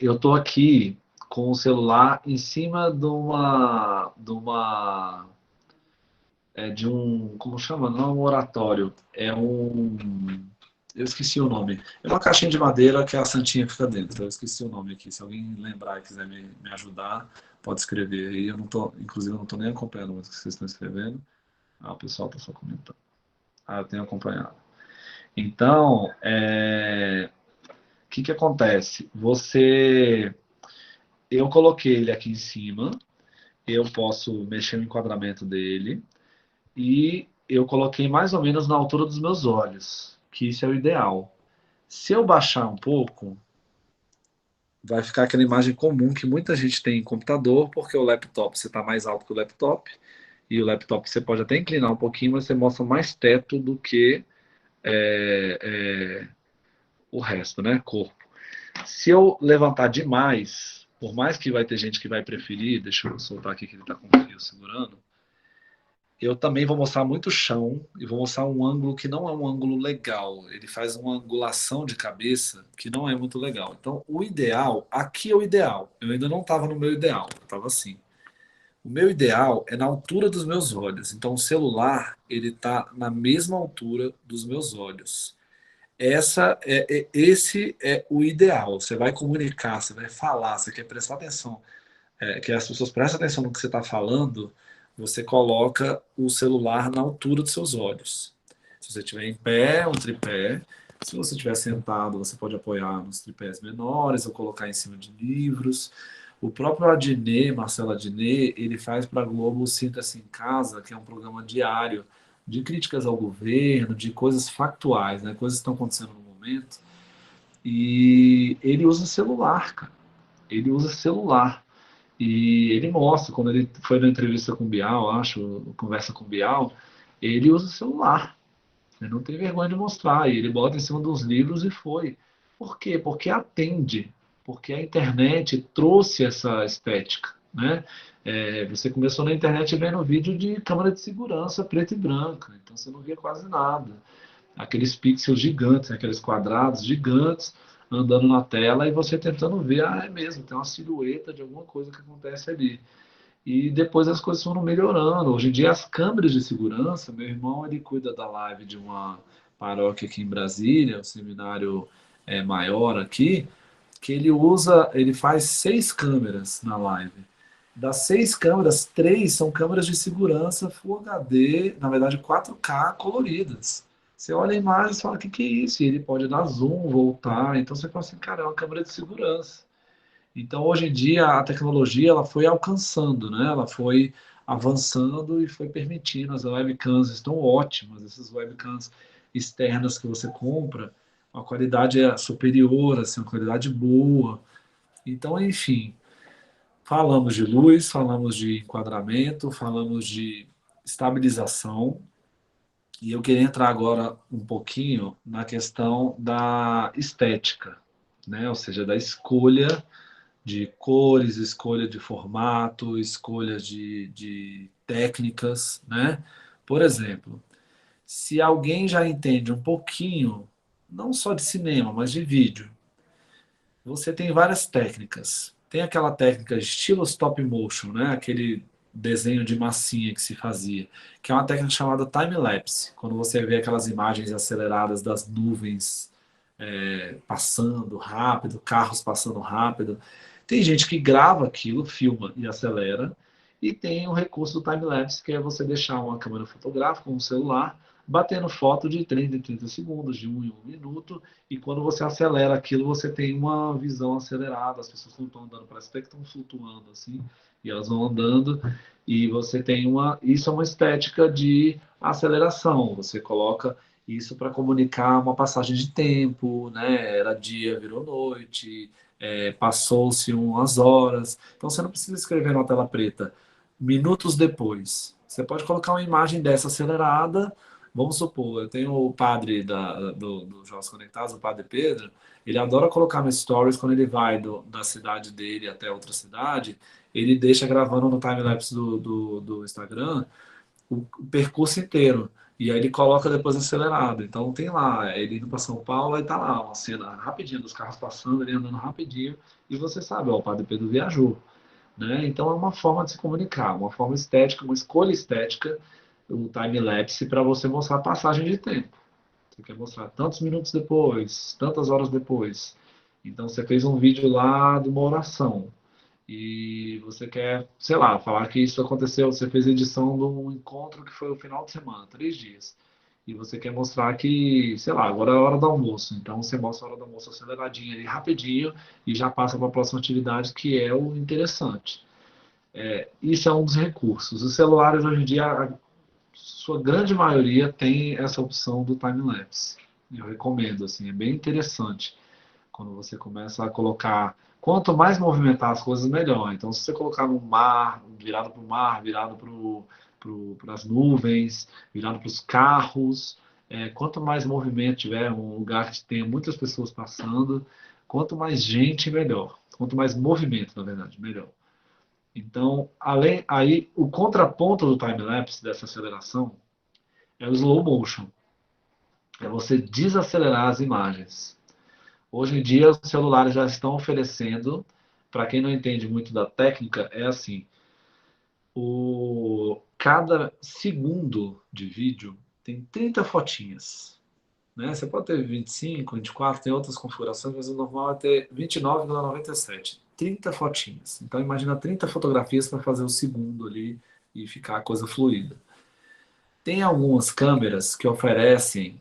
eu estou aqui com o celular em cima de um, como chama? Não é um oratório, eu esqueci o nome. É uma caixinha de madeira que a santinha fica dentro. Eu esqueci o nome aqui. Se alguém lembrar e quiser me ajudar, pode escrever aí. Inclusive, eu não estou nem acompanhando o que vocês estão escrevendo. O pessoal está só comentando. Eu tenho acompanhado. Então, que acontece? Eu coloquei ele aqui em cima, eu posso mexer no enquadramento dele e eu coloquei mais ou menos na altura dos meus olhos, que isso é o ideal. Se eu baixar um pouco, vai ficar aquela imagem comum que muita gente tem em computador, porque o laptop você está mais alto que o laptop, e o laptop você pode até inclinar um pouquinho, mas você mostra mais teto do que é, é, o resto, né? Corpo. Se eu levantar demais, por mais que vai ter gente que vai preferir, deixa eu soltar aqui que ele está com o fio segurando, eu também vou mostrar muito chão e vou mostrar um ângulo que não é um ângulo legal. Ele faz uma angulação de cabeça que não é muito legal. Então, o ideal, aqui é o ideal. Eu ainda não estava no meu ideal, eu estava assim. O meu ideal é na altura dos meus olhos. Então, o celular, ele está na mesma altura dos meus olhos. Esse é o ideal. Você vai comunicar, você vai falar, você quer prestar atenção, que as pessoas prestem atenção no que você está falando, você coloca o celular na altura dos seus olhos. Se você estiver em pé, um tripé. Se você estiver sentado, você pode apoiar nos tripés menores ou colocar em cima de livros. O próprio Adnet, Marcelo Adnet, ele faz para a Globo o Sinta-se em Casa, que é um programa diário de críticas ao governo, de coisas factuais, né? Coisas que estão acontecendo no momento. E ele usa celular, cara. Ele usa celular. E ele mostra, quando ele foi na entrevista com o Bial, acho, conversa com o Bial, ele usa celular. Ele não tem vergonha de mostrar. E ele bota em cima dos livros e foi. Por quê? Porque atende. Porque a internet trouxe essa estética. né? Você começou na internet vendo vídeo de câmera de segurança preta e branca, então você não via quase nada. Aqueles pixels gigantes, aqueles quadrados gigantes andando na tela e você tentando ver, é mesmo, tem uma silhueta de alguma coisa que acontece ali. E depois as coisas foram melhorando. Hoje em dia as câmeras de segurança, meu irmão ele cuida da live de uma paróquia aqui em Brasília, um seminário maior aqui, que ele faz 6 câmeras na live. Das 6 câmeras, 3 são câmeras de segurança Full HD, na verdade 4K coloridas. Você olha a imagem e fala, o que que é isso? E ele pode dar zoom, voltar. Então você fala assim, cara, é uma câmera de segurança. Então, hoje em dia, a tecnologia ela foi alcançando, né? Ela foi avançando e foi permitindo. As webcams estão ótimas, essas webcams externas que você compra, a qualidade é superior, assim, uma qualidade boa. Então, enfim, falamos de luz, falamos de enquadramento, falamos de estabilização, e eu queria entrar agora um pouquinho na questão da estética, né? Ou seja, da escolha de cores, escolha de formato, escolha de técnicas, né? Por exemplo, se alguém já entende um pouquinho, não só de cinema, mas de vídeo, você tem várias técnicas. Tem aquela técnica estilo stop motion, né? Aquele desenho de massinha que se fazia, que é uma técnica chamada time-lapse, quando você vê aquelas imagens aceleradas das nuvens passando rápido, carros passando rápido. Tem gente que grava aquilo, filma e acelera, e tem o recurso do time-lapse, que é você deixar uma câmera fotográfica, um celular, batendo foto de 30 em 30 segundos, de 1 em 1 minuto, e quando você acelera aquilo, você tem uma visão acelerada, as pessoas não estão andando, parece até que estão flutuando assim, e elas vão andando, e você tem isso é uma estética de aceleração, você coloca isso para comunicar uma passagem de tempo, né? Era dia, virou noite, passou-se umas horas. Então você não precisa escrever na tela preta. Minutos depois, você pode colocar uma imagem dessa acelerada. Vamos supor, eu tenho o padre dos Jogos Conectados, o padre Pedro. Ele adora colocar no Stories quando ele vai da cidade dele até outra cidade. Ele deixa gravando no timelapse do Instagram o percurso inteiro. E aí ele coloca depois acelerado. Então tem lá, ele indo para São Paulo, aí tá lá uma cena rapidinho dos carros passando, ele andando rapidinho, e você sabe, ó, o Padre Pedro viajou. Né? Então é uma forma de se comunicar, uma forma estética, uma escolha estética, o time-lapse, para você mostrar a passagem de tempo. Você quer mostrar tantos minutos depois, tantas horas depois. Então você fez um vídeo lá de uma oração e você quer, sei lá, falar que isso aconteceu, você fez edição de um encontro que foi o final de semana, 3 dias. E você quer mostrar que, sei lá, agora é a hora do almoço. Então você mostra a hora do almoço aceleradinha ali, rapidinho, e já passa para a próxima atividade, que é o interessante. Isso é um dos recursos. Os celulares hoje em dia, a sua grande maioria tem essa opção do time-lapse. Eu recomendo, assim, é bem interessante quando você começa a colocar. Quanto mais movimentar as coisas, melhor. Então, se você colocar no mar, virado para o mar, virado para as nuvens, virado para os carros, quanto mais movimento tiver, um lugar que tenha muitas pessoas passando, quanto mais gente, melhor. Quanto mais movimento, na verdade, melhor. Então, aí, o contraponto do time-lapse, dessa aceleração, é o slow motion. É você desacelerar as imagens. Hoje em dia, os celulares já estão oferecendo, para quem não entende muito da técnica, é assim: cada segundo de vídeo tem 30 fotinhas. Né? Você pode ter 25, 24, tem outras configurações, mas o normal é ter 29,97. 30 fotinhas. Então, imagina 30 fotografias para fazer o segundo ali e ficar a coisa fluida. Tem algumas câmeras que oferecem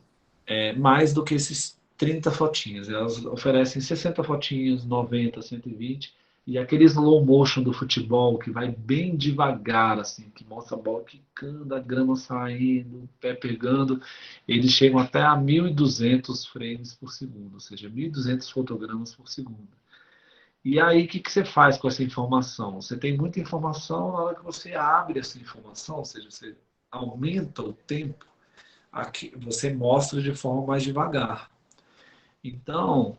mais do que esses 30 fotinhas. Elas oferecem 60 fotinhas, 90, 120. E aquele slow motion do futebol, que vai bem devagar, assim, que mostra a bola quicando, a grama saindo, o pé pegando, eles chegam até a 1.200 frames por segundo, ou seja, 1.200 fotogramas por segundo. E aí, o que você faz com essa informação? Você tem muita informação, na hora que você abre essa informação, ou seja, você aumenta o tempo, aqui você mostra de forma mais devagar. Então,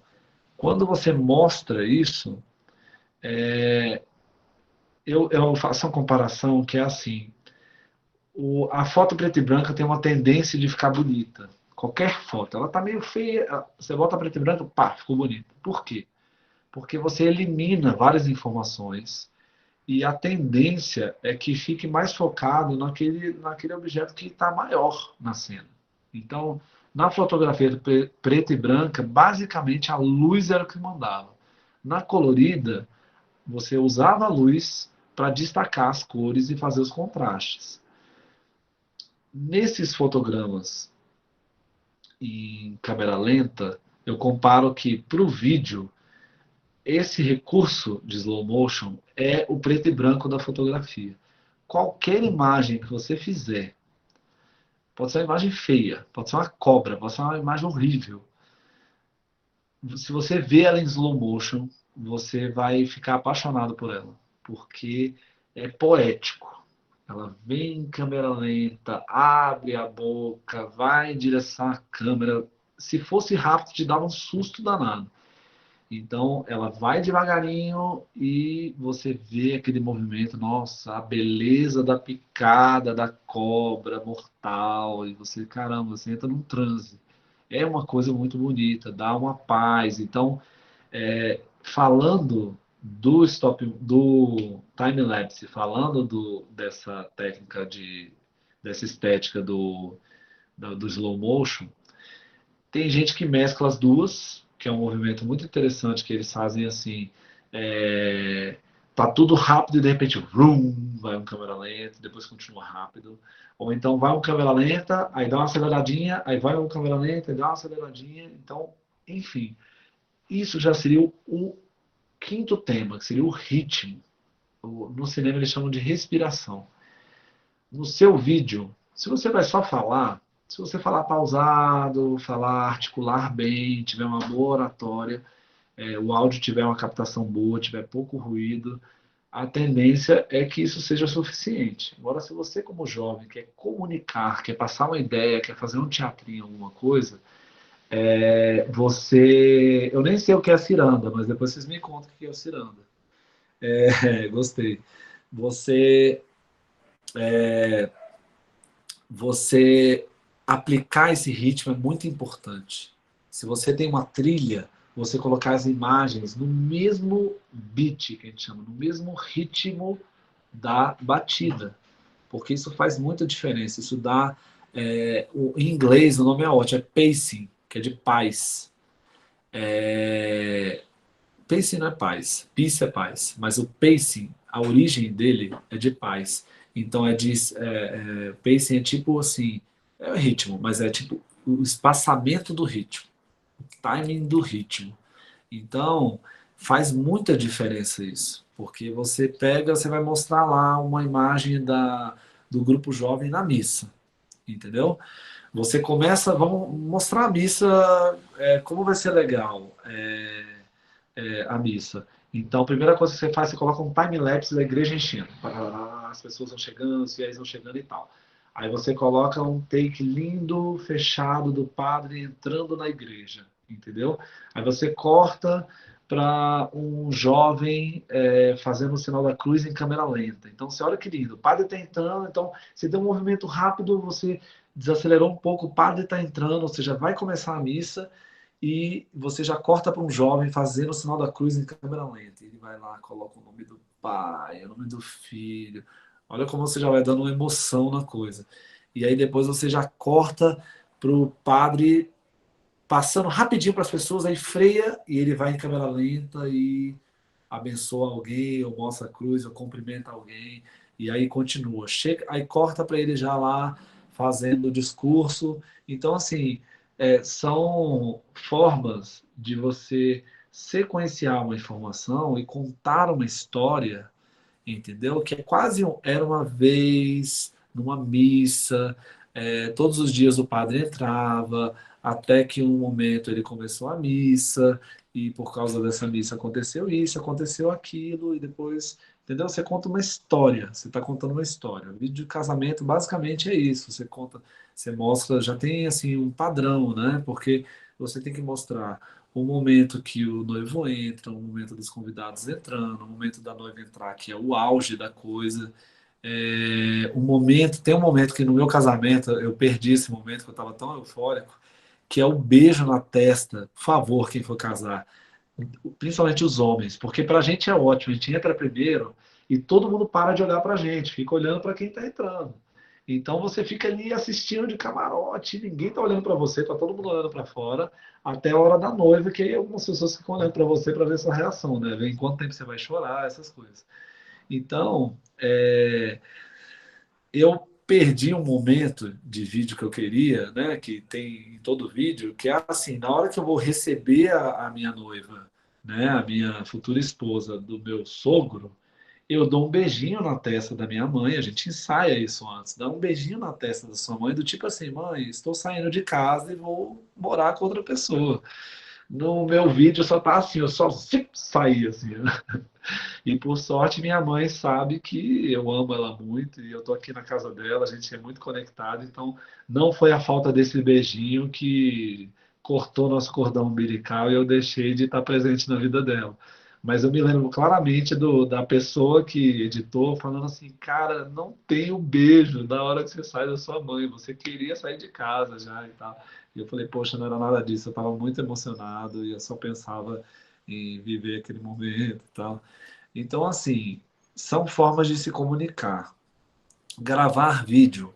quando você mostra isso, eu faço uma comparação que é assim, a foto preta e branca tem uma tendência de ficar bonita. Qualquer foto, ela tá meio feia, você bota preta e branca, pá, ficou bonita. Por quê? Porque você elimina várias informações e a tendência é que fique mais focado naquele objeto que está maior na cena. Então, na fotografia preta e branca, basicamente a luz era o que mandava. Na colorida, você usava a luz para destacar as cores e fazer os contrastes. Nesses fotogramas em câmera lenta, eu comparo que para o vídeo, esse recurso de slow motion é o preto e branco da fotografia. Qualquer imagem que você fizer, pode ser uma imagem feia, pode ser uma cobra, pode ser uma imagem horrível. Se você vê ela em slow motion, você vai ficar apaixonado por ela, porque é poético. Ela vem em câmera lenta, abre a boca, vai em direção à câmera. Se fosse rápido, te dava um susto danado. Então, ela vai devagarinho e você vê aquele movimento, nossa, a beleza da picada da cobra mortal. E você, caramba, você entra num transe. É uma coisa muito bonita, dá uma paz. Então, falando do time lapse, falando dessa técnica dessa estética do slow motion, tem gente que mescla as duas, que é um movimento muito interessante que eles fazem assim. Tá tudo rápido e de repente vroom, vai um câmera lenta, depois continua rápido. Ou então vai um câmera lenta, aí dá uma aceleradinha, aí vai um câmera lenta, aí dá uma aceleradinha. Então, enfim, isso já seria o quinto tema, que seria o ritmo. No cinema eles chamam de respiração. No seu vídeo, se você vai só falar, se você falar pausado, falar articular bem, tiver uma boa oratória, o áudio tiver uma captação boa, tiver pouco ruído, a tendência é que isso seja suficiente. Agora, se você, como jovem, quer comunicar, quer passar uma ideia, quer fazer um teatrinho, alguma coisa, eu nem sei o que é ciranda, mas depois vocês me contam o que é o ciranda. Gostei. Você você aplicar esse ritmo é muito importante. Se você tem uma trilha, você colocar as imagens no mesmo beat, que a gente chama, no mesmo ritmo da batida, porque isso faz muita diferença. Isso dá, em inglês o nome é ótimo, é pacing, que é de paz. Pacing não é paz, peace é paz, mas o pacing, a origem dele é de paz. Então pacing é tipo assim, é o ritmo, mas é tipo o espaçamento do ritmo, o timing do ritmo. Então faz muita diferença isso, porque você vai mostrar lá uma imagem do grupo jovem na missa, entendeu? Você começa, vamos mostrar a missa, como vai ser legal. A missa. Então, a primeira coisa que você faz, você coloca um time-lapse da igreja enchendo. As pessoas vão chegando, os fiéis vão chegando e tal. Aí você coloca um take lindo, fechado do padre entrando na igreja, entendeu? Aí você corta para um jovem fazendo o sinal da cruz em câmera lenta. Então você olha que lindo, o padre está entrando, então você deu um movimento rápido, você desacelerou um pouco, o padre está entrando, ou seja, vai começar a missa, e você já corta para um jovem fazendo o sinal da cruz em câmera lenta. Ele vai lá, coloca o nome do pai, o nome do filho. Olha como você já vai dando uma emoção na coisa. E aí depois você já corta para o padre passando rapidinho para as pessoas, aí freia e ele vai em câmera lenta e abençoa alguém, ou mostra a cruz, ou cumprimenta alguém, e aí continua. Chega, aí corta para ele já lá fazendo o discurso. Então, assim, são formas de você sequenciar uma informação e contar uma história, entendeu? Que é quase era uma vez numa missa, todos os dias o padre entrava, até que um momento ele começou a missa, e por causa dessa missa aconteceu isso, aconteceu aquilo, e depois, entendeu? Você conta uma história, você está contando uma história. O vídeo de casamento basicamente é isso, você conta, você mostra, já tem assim um padrão, né? Porque você tem que mostrar o momento que o noivo entra, o momento dos convidados entrando, o momento da noiva entrar, que é o auge da coisa. O momento, tem um momento que no meu casamento eu perdi esse momento, que eu estava tão eufórico, que é o beijo na testa. Por favor, quem for casar, principalmente os homens, porque para a gente é ótimo, a gente entra primeiro e todo mundo para de olhar para a gente, fica olhando para quem está entrando. Então você fica ali assistindo de camarote, ninguém está olhando para você, está todo mundo olhando para fora, até a hora da noiva, que aí algumas pessoas ficam olhando para você para ver sua reação, né? Ver em quanto tempo você vai chorar, essas coisas. Então, eu perdi um momento de vídeo que eu queria, né? Que tem em todo vídeo, que é assim, na hora que eu vou receber a minha noiva, né? A minha futura esposa do meu sogro, eu dou um beijinho na testa da minha mãe, a gente ensaia isso antes, dá um beijinho na testa da sua mãe, do tipo assim, mãe, estou saindo de casa e vou morar com outra pessoa. No meu vídeo só tá assim, eu só saí assim, né? E por sorte, minha mãe sabe que eu amo ela muito e eu tô aqui na casa dela, a gente é muito conectado, então não foi a falta desse beijinho que cortou nosso cordão umbilical e eu deixei de estar presente na vida dela. Mas eu me lembro claramente da pessoa que editou falando assim, cara, não tem um beijo na hora que você sai da sua mãe, você queria sair de casa já e tal. E eu falei, poxa, não era nada disso, eu estava muito emocionado e eu só pensava em viver aquele momento e tal. Então, assim, são formas de se comunicar. Gravar vídeo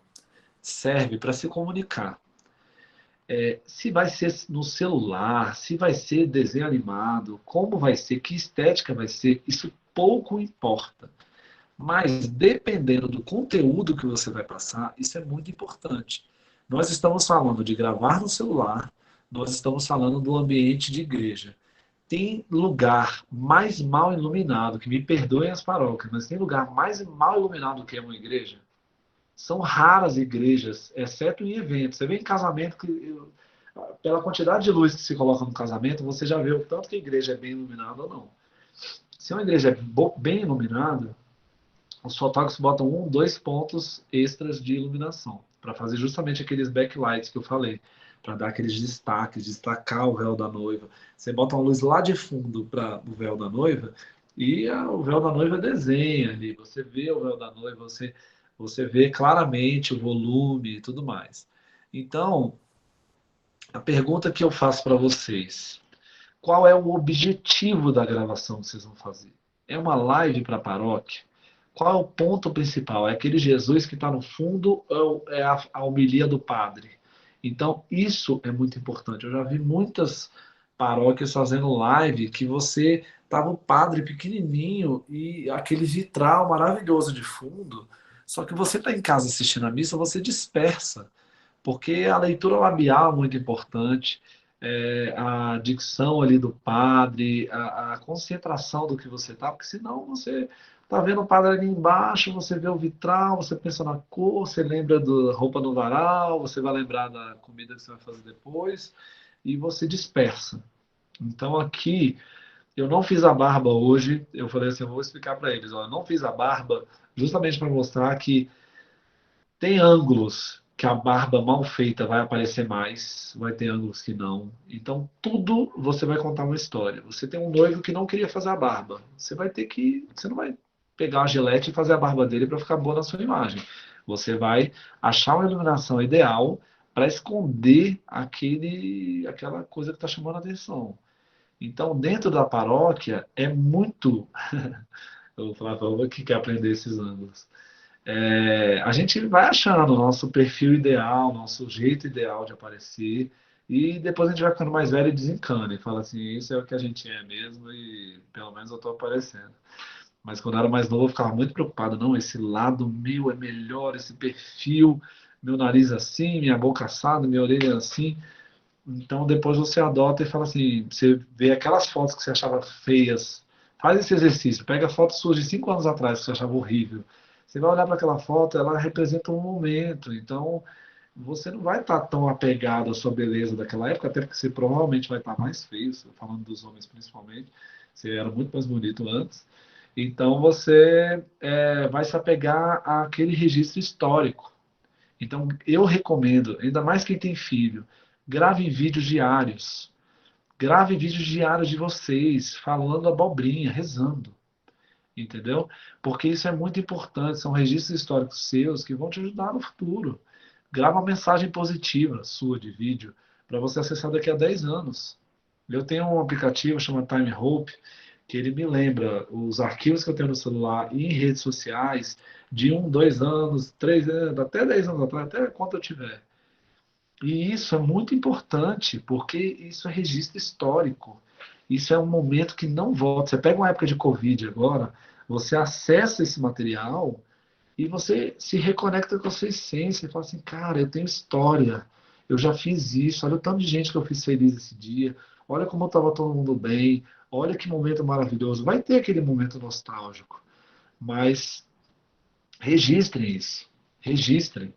serve para se comunicar. Se vai ser no celular, se vai ser desenho animado, como vai ser, que estética vai ser, isso pouco importa. Mas dependendo do conteúdo que você vai passar, isso é muito importante. Nós estamos falando de gravar no celular, nós estamos falando do ambiente de igreja. Tem lugar mais mal iluminado, que me perdoem as paróquias, mas tem lugar mais mal iluminado que uma igreja? São raras igrejas, exceto em eventos. Você vê em casamento que, pela quantidade de luz que se coloca no casamento, você já vê o tanto que a igreja é bem iluminada ou não. Se uma igreja é bem iluminada, os fotógrafos botam 2 pontos extras de iluminação, para fazer justamente aqueles backlights que eu falei, para dar aqueles destaques, destacar o véu da noiva. Você bota uma luz lá de fundo para o véu da noiva e o véu da noiva desenha ali. Você vê o véu da noiva, você vê claramente o volume e tudo mais. Então, a pergunta que eu faço para vocês: qual é o objetivo da gravação que vocês vão fazer? É uma live para a paróquia? Qual é o ponto principal? É aquele Jesus que está no fundo ou é a homilia do padre? Então, isso é muito importante. Eu já vi muitas paróquias fazendo live que você tava o padre pequenininho e aquele vitral maravilhoso de fundo, só que você está em casa assistindo a missa, você dispersa, porque a leitura labial é muito importante, a dicção ali do padre, a concentração do que você está, porque senão você está vendo o padre ali embaixo, você vê o vitral, você pensa na cor, você lembra da roupa no varal, você vai lembrar da comida que você vai fazer depois, e você dispersa. Então aqui, eu não fiz a barba hoje, eu falei assim, eu vou explicar para eles, ó, eu não fiz a barba justamente para mostrar que tem ângulos que a barba mal feita vai aparecer mais, vai ter ângulos que não. Então, tudo você vai contar uma história. Você tem um noivo que não queria fazer a barba. Você vai ter que. Você não vai pegar a gilete e fazer a barba dele para ficar boa na sua imagem. Você vai achar uma iluminação ideal para esconder aquela coisa que está chamando a atenção. Então, dentro da paróquia, é muito. Eu vou falar para você que quer aprender esses ângulos. A gente vai achando o nosso perfil ideal, nosso jeito ideal de aparecer, e depois a gente vai ficando mais velho e desencana, e fala assim, isso é o que a gente é mesmo, e pelo menos eu estou aparecendo. Mas quando eu era mais novo, eu ficava muito preocupado, não, esse lado meu é melhor, esse perfil, meu nariz assim, minha boca assada, minha orelha assim. Então depois você adota e fala assim, você vê aquelas fotos que você achava feias, faz esse exercício, pega fotos suas de 5 anos atrás que você achava horrível. Você vai olhar para aquela foto, ela representa um momento, então você não vai estar tão apegado à sua beleza daquela época, até porque você provavelmente vai estar mais feio, falando dos homens principalmente, você era muito mais bonito antes. Então você vai se apegar àquele registro histórico. Então eu recomendo, ainda mais quem tem filho, grave vídeos diários. Grave vídeos diários de vocês, falando abobrinha, rezando. Entendeu? Porque isso é muito importante, são registros históricos seus que vão te ajudar no futuro. Grava uma mensagem positiva sua de vídeo para você acessar daqui a 10 anos. Eu tenho um aplicativo chamado Time Hope, que ele me lembra os arquivos que eu tenho no celular e em redes sociais de 1, 2 anos, 3 anos, até 10 anos atrás, até quanto eu tiver. E isso é muito importante, porque isso é registro histórico. Isso é um momento que não volta. Você pega uma época de Covid agora, você acessa esse material e você se reconecta com a sua essência e fala assim, cara, eu tenho história, eu já fiz isso, olha o tanto de gente que eu fiz feliz esse dia, olha como estava todo mundo bem, olha que momento maravilhoso. Vai ter aquele momento nostálgico, mas registrem isso, registrem.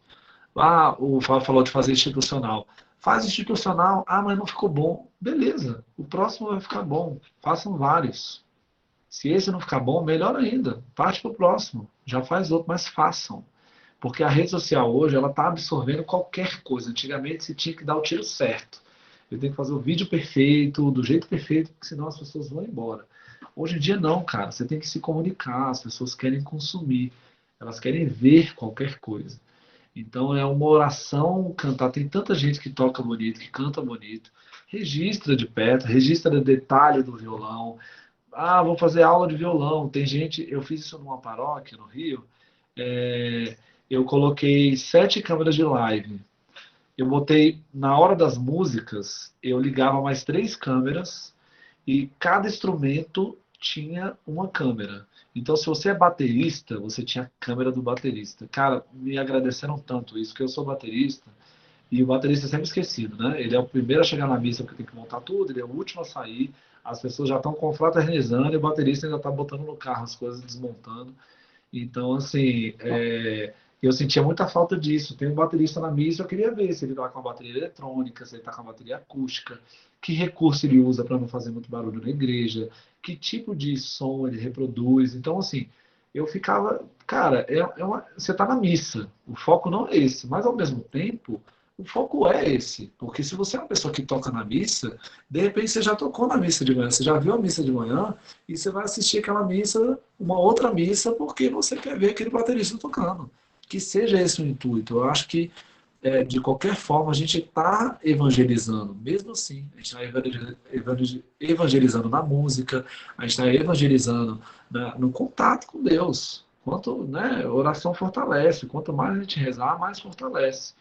Ah, o Fábio falou de fazer institucional. Faz institucional, ah, mas não ficou bom. Beleza, o próximo vai ficar bom. Façam vários. Se esse não ficar bom, melhor ainda. Parte para o próximo. Já faz outro, mas façam. Porque a rede social hoje, ela está absorvendo qualquer coisa. Antigamente, você tinha que dar o tiro certo. Eu tenho que fazer o vídeo perfeito, do jeito perfeito, porque senão as pessoas vão embora. Hoje em dia, não, cara. Você tem que se comunicar. As pessoas querem consumir. Elas querem ver qualquer coisa. Então é uma oração cantar. Tem tanta gente que toca bonito, que canta bonito. Registra de perto, registra detalhe do violão. Ah, vou fazer aula de violão. Tem gente, eu fiz isso numa paróquia no Rio. é, eu coloquei 7 câmeras de live. Eu botei na hora das músicas, eu ligava mais 3 câmeras e cada instrumento tinha uma câmera. Então, se você é baterista, você tinha a câmera do baterista. Cara, me agradeceram tanto isso, que eu sou baterista, e o baterista é sempre esquecido, né? Ele é o primeiro a chegar na missa porque tem que montar tudo, ele é o último a sair, as pessoas já estão confraternizando e o baterista ainda está botando no carro as coisas, desmontando. Então, assim, eu sentia muita falta disso. Tem um baterista na missa, eu queria ver se ele está com a bateria eletrônica, se ele está com a bateria acústica, que recurso ele usa para não fazer muito barulho na igreja, que tipo de som ele reproduz. Então, assim, eu ficava, cara, você está na missa, o foco não é esse, mas ao mesmo tempo, o foco é esse, porque se você é uma pessoa que toca na missa, de repente você já tocou na missa de manhã, você já viu a missa de manhã, e você vai assistir aquela missa, uma outra missa, porque você quer ver aquele baterista tocando. Que seja esse o intuito. Eu acho que, de qualquer forma, a gente está evangelizando, mesmo assim. A gente está evangelizando na música, a gente está evangelizando no contato com Deus. Quanto, né, oração fortalece. Quanto mais a gente rezar, mais fortalece.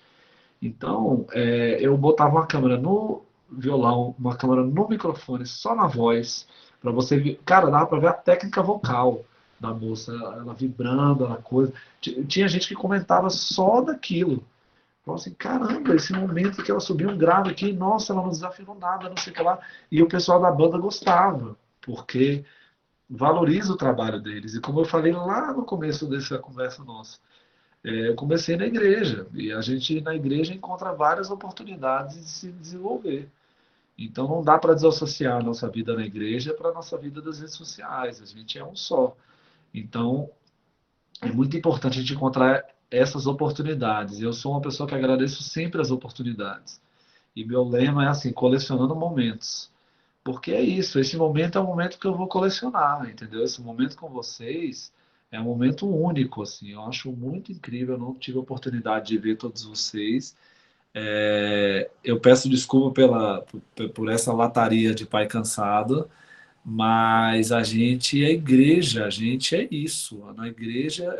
Então, eu botava uma câmera no violão, uma câmera no microfone, só na voz, para você ver. Cara, dava para ver a técnica vocal da moça, ela vibrando, ela coisa. Tinha gente que comentava só daquilo. Falava assim, caramba, esse momento que ela subiu um grave aqui, nossa, ela não desafinou nada, não sei o que lá. E o pessoal da banda gostava, porque valoriza o trabalho deles. E como eu falei lá no começo dessa conversa nossa, eu comecei na igreja e a gente na igreja encontra várias oportunidades de se desenvolver. Então não dá para desassociar a nossa vida na igreja para a nossa vida das redes sociais. A gente é um só. Então é muito importante a gente encontrar essas oportunidades. Eu sou uma pessoa que agradeço sempre as oportunidades. E meu lema é assim, colecionando momentos. Porque é isso, esse momento é o momento que eu vou colecionar, entendeu? Esse momento com vocês é um momento único, assim. Eu acho muito incrível, eu não tive a oportunidade de ver todos vocês. Eu peço desculpa por essa lataria de pai cansado, mas a gente é igreja, a gente é isso. Na igreja,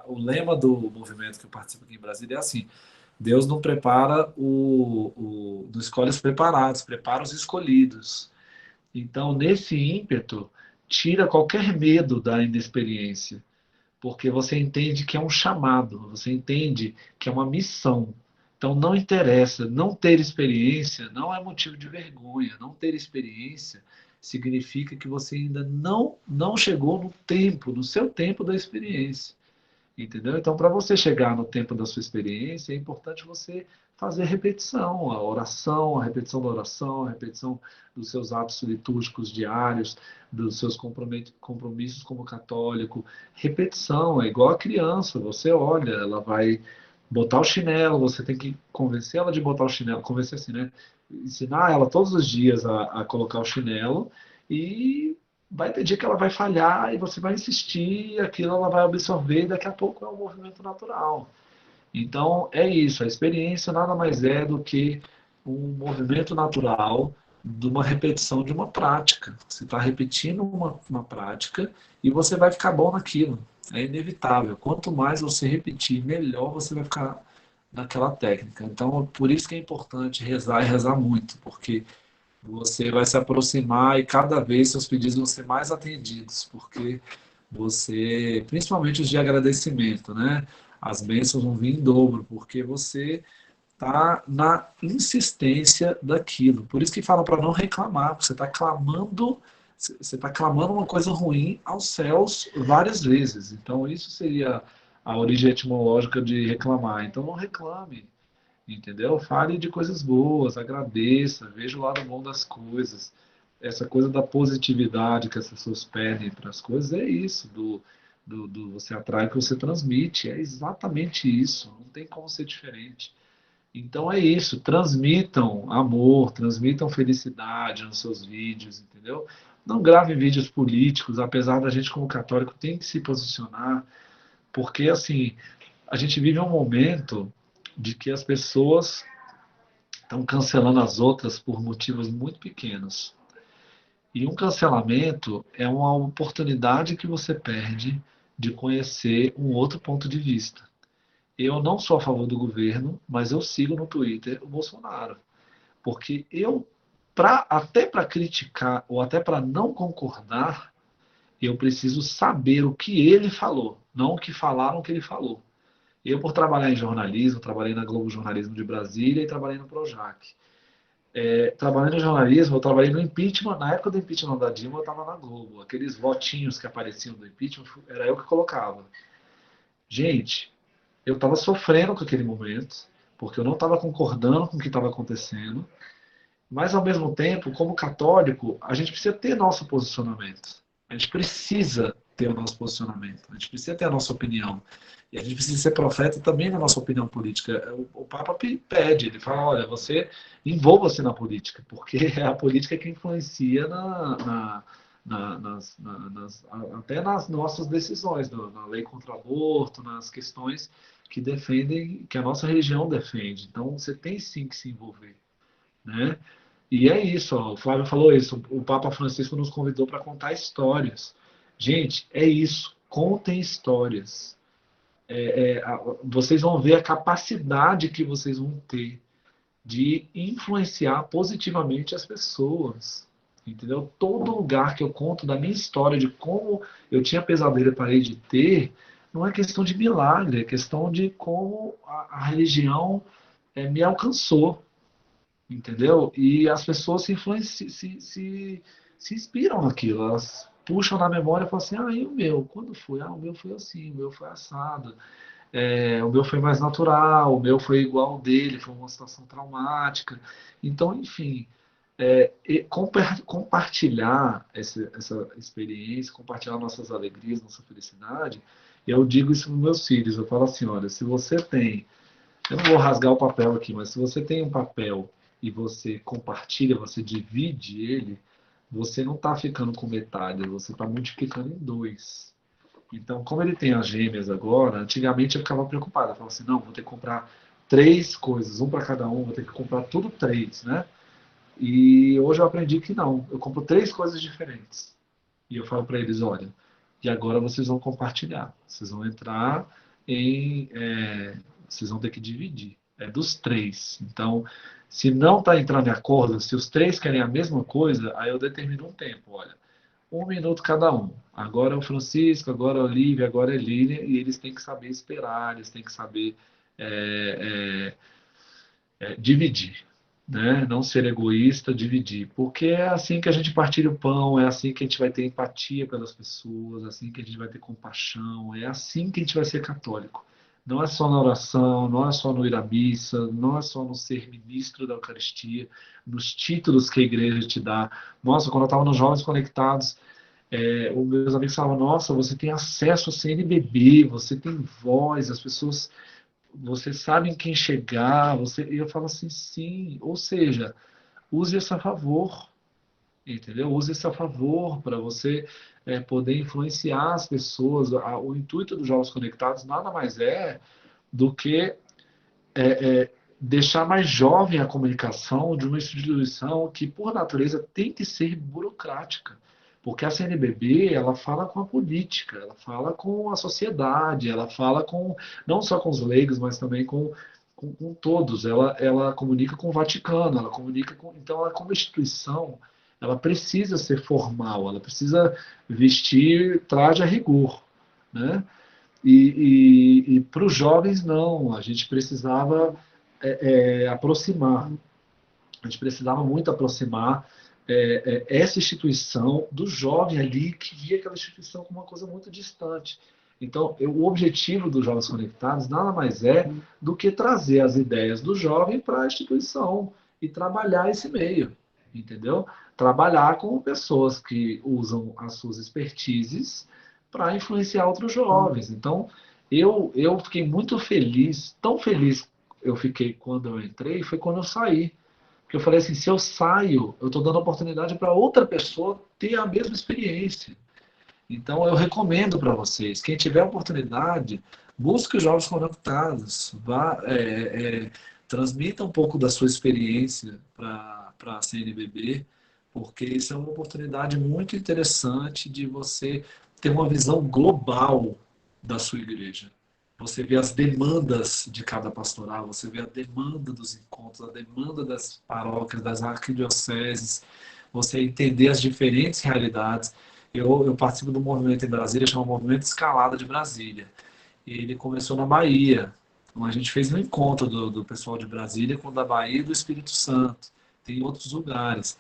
o lema do movimento que eu participo aqui em Brasília é assim: Deus não prepara não escolhe os preparados, prepara os escolhidos. Então, nesse ímpeto, tira qualquer medo da inexperiência, porque você entende que é um chamado, você entende que é uma missão. Então, não interessa, não ter experiência não é motivo de vergonha. Não ter experiência significa que você ainda não chegou no tempo, no seu tempo da experiência. Entendeu? Então, para você chegar no tempo da sua experiência, é importante você fazer repetição, a oração, a repetição da oração, a repetição dos seus atos litúrgicos diários, dos seus compromissos como católico. Repetição, é igual a criança, você olha, ela vai botar o chinelo, você tem que convencer ela de botar o chinelo, convencer assim, né? Ensinar ela todos os dias a colocar o chinelo e vai ter dia que ela vai falhar e você vai insistir, e aquilo ela vai absorver e daqui a pouco é um movimento natural. Então, é isso. A experiência nada mais é do que um movimento natural de uma repetição de uma prática. Você está repetindo uma prática e você vai ficar bom naquilo. É inevitável. Quanto mais você repetir, melhor você vai ficar naquela técnica. Então, por isso que é importante rezar e rezar muito, porque você vai se aproximar e cada vez seus pedidos vão ser mais atendidos, porque você, principalmente os de agradecimento, né? As bênçãos vão vir em dobro, porque você está na insistência daquilo. Por isso que falam para não reclamar, você está clamando uma coisa ruim aos céus várias vezes. Então isso seria a origem etimológica de reclamar. Então não reclame, entendeu? Fale de coisas boas, agradeça, veja o lado bom das coisas. Essa coisa da positividade que as pessoas pedem para as coisas é isso, do você atrai o que você transmite. É exatamente isso, não tem como ser diferente. Então é isso, transmitam amor, transmitam felicidade nos seus vídeos, entendeu? Não gravem vídeos políticos, apesar da gente como católico tem que se posicionar, porque assim, a gente vive um momento de que as pessoas estão cancelando as outras por motivos muito pequenos. E um cancelamento é uma oportunidade que você perde de conhecer um outro ponto de vista. Eu não sou a favor do governo, mas eu sigo no Twitter o Bolsonaro. Porque eu, até para criticar ou até para não concordar, eu preciso saber o que ele falou, não o que falaram que ele falou. Eu, por trabalhar em jornalismo, trabalhei na Globo Jornalismo de Brasília e trabalhei no Projac. Trabalhando em jornalismo, eu trabalhei no impeachment. Na época do impeachment da Dilma, eu estava na Globo. Aqueles votinhos que apareciam do impeachment, era eu que colocava. Gente, eu estava sofrendo com aquele momento, porque eu não estava concordando com o que estava acontecendo. Mas, ao mesmo tempo, como católico, a gente precisa ter nosso posicionamento. A gente precisa ter o nosso posicionamento. A gente precisa ter a nossa opinião. E a gente precisa ser profeta também na nossa opinião política. O Papa pede, ele fala, olha, você envolva-se na política, porque é a política que influencia até nas nossas decisões, na lei contra o aborto, nas questões que defendem, que a nossa religião defende. Então, você tem sim que se envolver, né? E é isso, ó, o Flávio falou isso. O Papa Francisco nos convidou para contar histórias. Gente, é isso. Contem histórias. Vocês vão ver a capacidade que vocês vão ter de influenciar positivamente as pessoas. Entendeu? Todo lugar que eu conto da minha história, de como eu tinha pesadelo e parei de ter, não é questão de milagre, é questão de como a religião me alcançou, entendeu? E as pessoas se inspiram naquilo, elas puxam na memória e falam assim, ah, e o meu? Quando foi? Ah, o meu foi assim, o meu foi assado, o meu foi mais natural, o meu foi igual ao dele, foi uma situação traumática. Então, enfim, compartilhar essa experiência, compartilhar nossas alegrias, nossa felicidade, eu digo isso para os meus filhos, eu falo assim, olha, se você tem, eu não vou rasgar o papel aqui, mas se você tem um papel e você compartilha, você divide ele, você não está ficando com metade, você está multiplicando em dois. Então, como ele tem as gêmeas agora, antigamente eu ficava preocupado. Eu falava assim, não, vou ter que comprar três coisas, um para cada um, vou ter que comprar tudo três, né? E hoje eu aprendi que não, eu compro três coisas diferentes. E eu falo para eles, olha, e agora vocês vão compartilhar. Vocês vão entrar vocês vão ter que dividir. É dos três. Então, se não está entrando em acordo, se os três querem a mesma coisa, aí eu determino um tempo, olha. 1 minuto cada um. Agora é o Francisco, agora é a Olivia, agora é a Lília, e eles têm que saber esperar, eles têm que saber é, dividir, né? Não ser egoísta, dividir, porque é assim que a gente partilha o pão, é assim que a gente vai ter empatia pelas pessoas, é assim que a gente vai ter compaixão, é assim que a gente vai ser católico. Não é só na oração, não é só no ir à missa, não é só no ser ministro da Eucaristia, nos títulos que a igreja te dá. Nossa, quando eu estava nos Jovens Conectados, os meus amigos falavam, nossa, você tem acesso ao CNBB, você tem voz, as pessoas você sabe em quem chegar, e eu falo assim, sim, ou seja, use isso a favor, entendeu? Use isso a favor para você poder influenciar as pessoas. O intuito dos Jovens Conectados nada mais é do que deixar mais jovem a comunicação de uma instituição que, por natureza, tem que ser burocrática. Porque a CNBB, ela fala com a política, ela fala com a sociedade, ela fala com, não só com os leigos, mas também com todos. Ela comunica com o Vaticano, ela comunica com. Então, ela, como instituição, ela precisa ser formal, ela precisa vestir traje a rigor, né? E para os jovens, não. A gente precisava aproximar. A gente precisava muito aproximar essa instituição do jovem ali que via aquela instituição como uma coisa muito distante. Então, o objetivo dos Jovens Conectados nada mais é do que trazer as ideias do jovem para a instituição e trabalhar esse meio, entendeu? Trabalhar com pessoas que usam as suas expertises para influenciar outros jovens. Então, eu fiquei muito feliz, tão feliz eu fiquei quando eu entrei, foi quando eu saí. Porque eu falei assim, se eu saio, eu estou dando oportunidade para outra pessoa ter a mesma experiência. Então, eu recomendo para vocês, quem tiver oportunidade, busque os Jovens Conectados, transmita um pouco da sua experiência para a CNBB, porque isso é uma oportunidade muito interessante de você ter uma visão global da sua igreja. Você vê as demandas de cada pastoral, você vê a demanda dos encontros, a demanda das paróquias, das arquidioceses, você entender as diferentes realidades. Eu participo do movimento em Brasília, chama Movimento Escalada de Brasília. E ele começou na Bahia. Então, a gente fez um encontro do pessoal de Brasília com o da Bahia e do Espírito Santo. Tem outros lugares.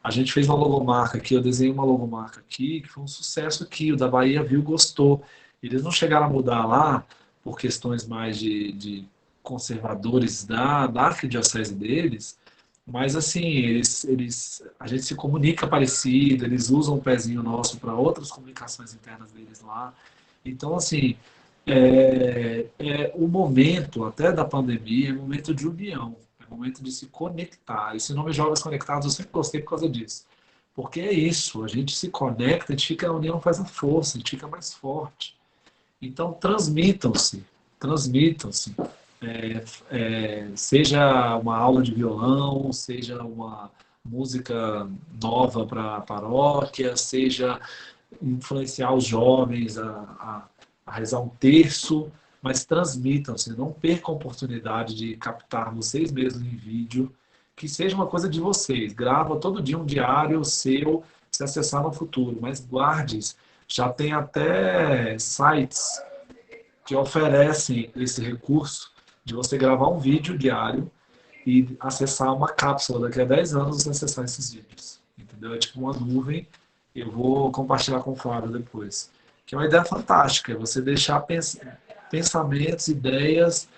A gente fez uma logomarca aqui, eu desenhei uma logomarca aqui, que foi um sucesso aqui. O da Bahia viu, gostou. Eles não chegaram a mudar lá por questões mais de conservadores da arquidiocese deles, mas assim, a gente se comunica parecido, eles usam o pezinho nosso para outras comunicações internas deles lá. Então, assim, o momento até da pandemia é um momento de união, é um momento de se conectar. Esse nome Jovens Conectados eu sempre gostei por causa disso. Porque é isso, a gente se conecta, a gente fica, a união faz a força, a gente fica mais forte. Então, transmitam-se, transmitam-se. Seja uma aula de violão, seja uma música nova para a paróquia, seja influenciar os jovens a rezar um terço, mas transmitam-se, não percam a oportunidade de captar vocês mesmos em vídeo, que seja uma coisa de vocês. Grava todo dia um diário seu, se acessar no futuro, mas guarde. Já tem até sites que oferecem esse recurso de você gravar um vídeo diário e acessar uma cápsula. Daqui a 10 anos você acessar esses vídeos. Entendeu? É tipo uma nuvem. Eu vou compartilhar com o Flávio depois. Que é uma ideia fantástica. É você deixar pensamentos, ideias,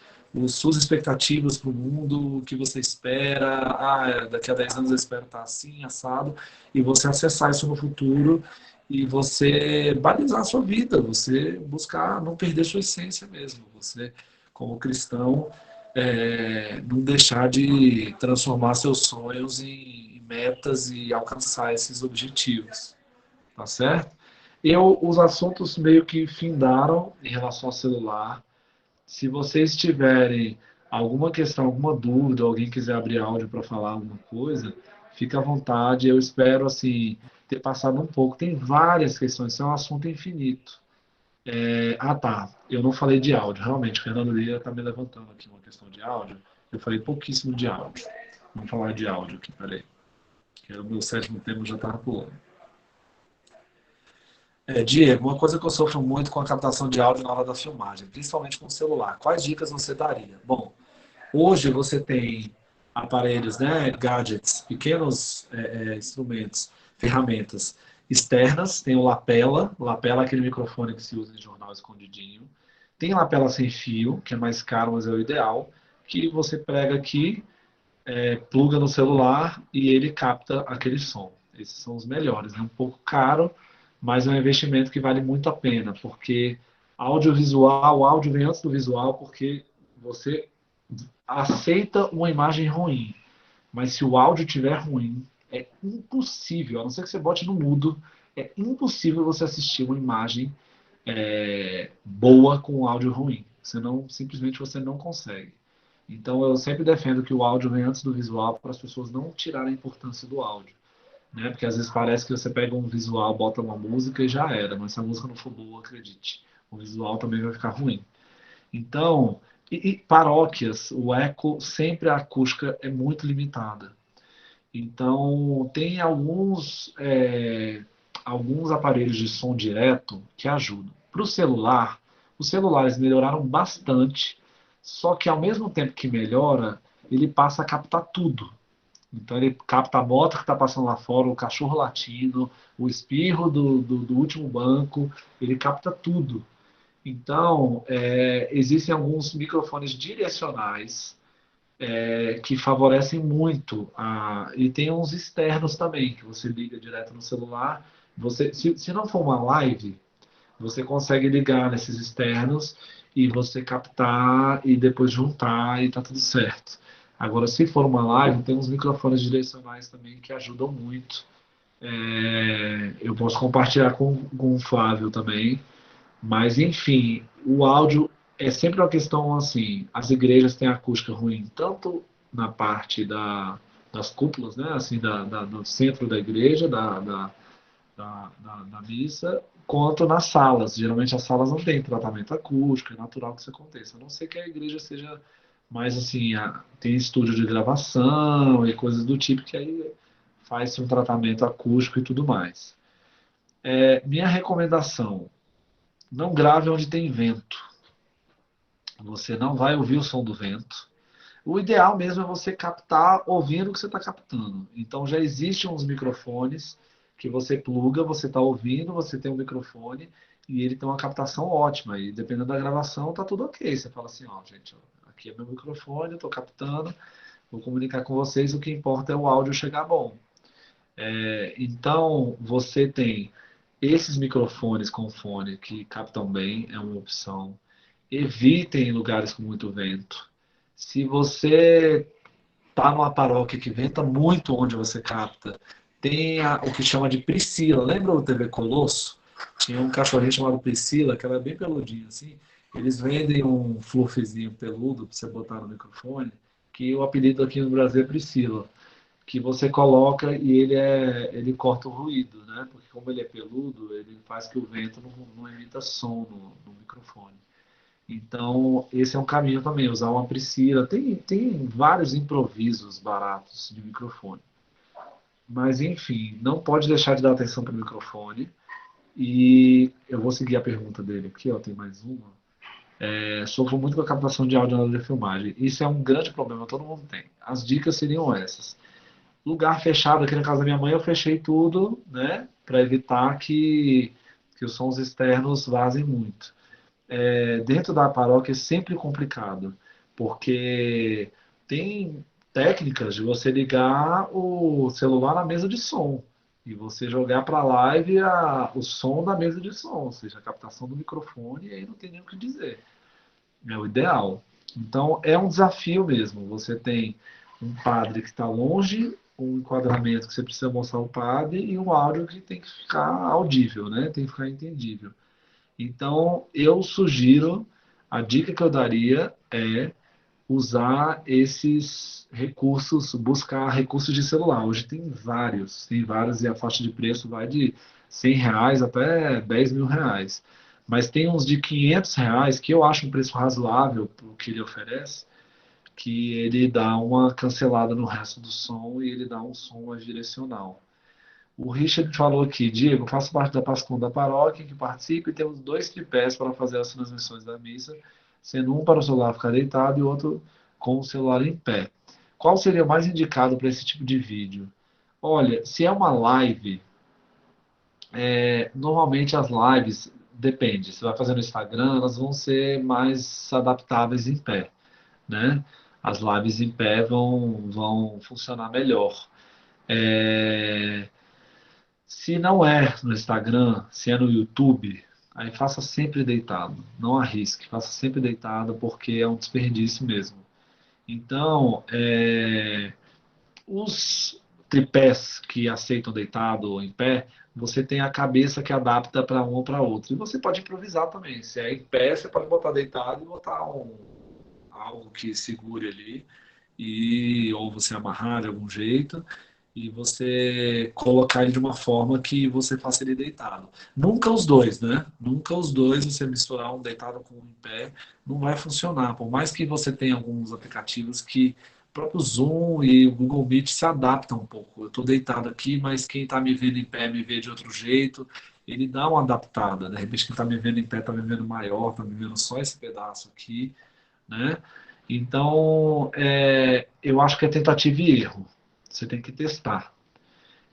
as suas expectativas para o mundo, o que você espera. Daqui a 10 anos eu espero estar assim, assado. E você acessar isso no futuro e você balizar a sua vida, você buscar não perder sua essência mesmo. Você, como cristão, não deixar de transformar seus sonhos em metas e alcançar esses objetivos, tá certo? Os assuntos meio que findaram em relação ao celular. Se vocês tiverem alguma questão, alguma dúvida, alguém quiser abrir áudio para falar alguma coisa, fica à vontade. Eu espero assim ter passado um pouco. Tem várias questões, isso é um assunto infinito. Tá. Eu não falei de áudio. Realmente, o Fernando Lira está me levantando aqui uma questão de áudio. Eu falei pouquíssimo de áudio. Vamos falar de áudio aqui, peraí. Que o meu sétimo tema já estava pulando. Diego, uma coisa que eu sofro muito com a captação de áudio na hora da filmagem, principalmente com o celular. Quais dicas você daria? Bom, hoje você tem aparelhos, né, gadgets, pequenos instrumentos, ferramentas externas. Tem o lapela. Lapela é aquele microfone que se usa em jornal escondidinho. Tem lapela sem fio, que é mais caro, mas é o ideal, que você prega aqui, pluga no celular e ele capta aquele som. Esses são os melhores. É um pouco caro, mas é um investimento que vale muito a pena, porque audiovisual, o áudio vem antes do visual, porque você aceita uma imagem ruim, mas se o áudio estiver ruim, é impossível, a não ser que você bote no mudo, é impossível você assistir uma imagem boa com áudio ruim. Senão, simplesmente você não consegue. Então, eu sempre defendo que o áudio vem antes do visual para as pessoas não tirarem a importância do áudio. Né? Porque às vezes parece que você pega um visual, bota uma música e já era. Mas se a música não for boa, acredite, o visual também vai ficar ruim. Então, e paróquias, o eco, sempre a acústica é muito limitada. Então, tem alguns aparelhos de som direto que ajudam. Para o celular, os celulares melhoraram bastante, só que ao mesmo tempo que melhora, ele passa a captar tudo. Então ele capta a moto que está passando lá fora, o cachorro latindo, o espirro do último banco, ele capta tudo. Então, existem alguns microfones direcionais que favorecem muito. E tem uns externos também, que você liga direto no celular. Se não for uma live, você consegue ligar nesses externos e você captar e depois juntar e tá tudo certo. Agora, se for uma live, tem uns microfones direcionais também que ajudam muito. Eu posso compartilhar com o Flávio também. Mas, enfim, o áudio é sempre uma questão assim. As igrejas têm acústica ruim, tanto na parte das cúpulas, né? Assim, do centro da igreja, da missa, quanto nas salas. Geralmente as salas não têm tratamento acústico, é natural que isso aconteça. A não ser que a igreja seja mais assim, tem estúdio de gravação e coisas do tipo, que aí faz-se um tratamento acústico e tudo mais. Minha recomendação, não grave onde tem vento. Você não vai ouvir o som do vento. O ideal mesmo é você captar ouvindo o que você está captando. Então já existem uns microfones que você pluga, você está ouvindo, você tem um microfone e ele tem uma captação ótima. E dependendo da gravação, tá tudo ok. Você fala assim, ó, gente, aqui é meu microfone, eu estou captando, vou comunicar com vocês, o que importa é o áudio chegar bom. Então, você tem esses microfones com fone que captam bem, é uma opção. Evitem lugares com muito vento. Se você está numa paróquia que venta muito onde você capta, tem o que chama de Priscila. Lembra o TV Colosso? Tinha um cachorrinho chamado Priscila, que era bem peludinho assim. Eles vendem um fluffzinho peludo para você botar no microfone, que o apelido aqui no Brasil é Priscila, que você coloca e ele corta o ruído, né? Porque como ele é peludo, ele faz que o vento não emita som no microfone. Então, esse é um caminho também, usar uma Priscila. Tem vários improvisos baratos de microfone. Mas, enfim, não pode deixar de dar atenção para o microfone. E eu vou seguir a pergunta dele aqui, ó, tem mais uma. Sofro muito com a captação de áudio na hora de filmagem. Isso é um grande problema, todo mundo tem. As dicas seriam essas. Lugar fechado, aqui na casa da minha mãe, eu fechei tudo, né, para evitar que os sons externos vazem muito. Dentro da paróquia é sempre complicado, porque tem técnicas de você ligar o celular na mesa de som e você jogar para a live o som da mesa de som, ou seja, a captação do microfone, e aí não tem nem o que dizer. É o ideal. Então, é um desafio mesmo. Você tem um padre que está longe, um enquadramento que você precisa mostrar ao padre e um áudio que tem que ficar audível, né? Tem que ficar entendível. Então, eu sugiro, a dica que eu daria é usar esses recursos, buscar recursos de celular. Hoje tem vários e a faixa de preço vai de R$ 100 até R$ 10.000. Mas tem uns de R$ 500 que eu acho um preço razoável para o que ele oferece, que ele dá uma cancelada no resto do som e ele dá um som mais direcional. O Richard falou aqui, Diego, faço parte da Pascom da paróquia que participo e temos 2 tripés para fazer as transmissões da missa, sendo um para o celular ficar deitado e outro com o celular em pé. Qual seria mais indicado para esse tipo de vídeo? Olha, se é uma live, normalmente as lives, depende, você vai fazer no Instagram, elas vão ser mais adaptáveis em pé, né? As lives em pé vão funcionar melhor. É, Se não é no Instagram, se é no YouTube, aí faça sempre deitado. Não arrisque, faça sempre deitado, porque é um desperdício mesmo. Então, os tripés que aceitam deitado ou em pé, você tem a cabeça que adapta para um ou para outro. E você pode improvisar também. Se é em pé, você pode botar deitado e botar algo que segure ali, ou você amarrar de algum jeito, e você colocar ele de uma forma que você faça ele deitado. Nunca os dois, né? Nunca os dois, você misturar um deitado com um em pé, não vai funcionar. Por mais que você tenha alguns aplicativos que o próprio Zoom e o Google Meet se adaptam um pouco. Eu estou deitado aqui, mas quem está me vendo em pé me vê de outro jeito. Ele dá uma adaptada. De repente, quem está me vendo em pé está me vendo maior, está me vendo só esse pedaço aqui, né? Então, eu acho que é tentativa e erro. Você tem que testar.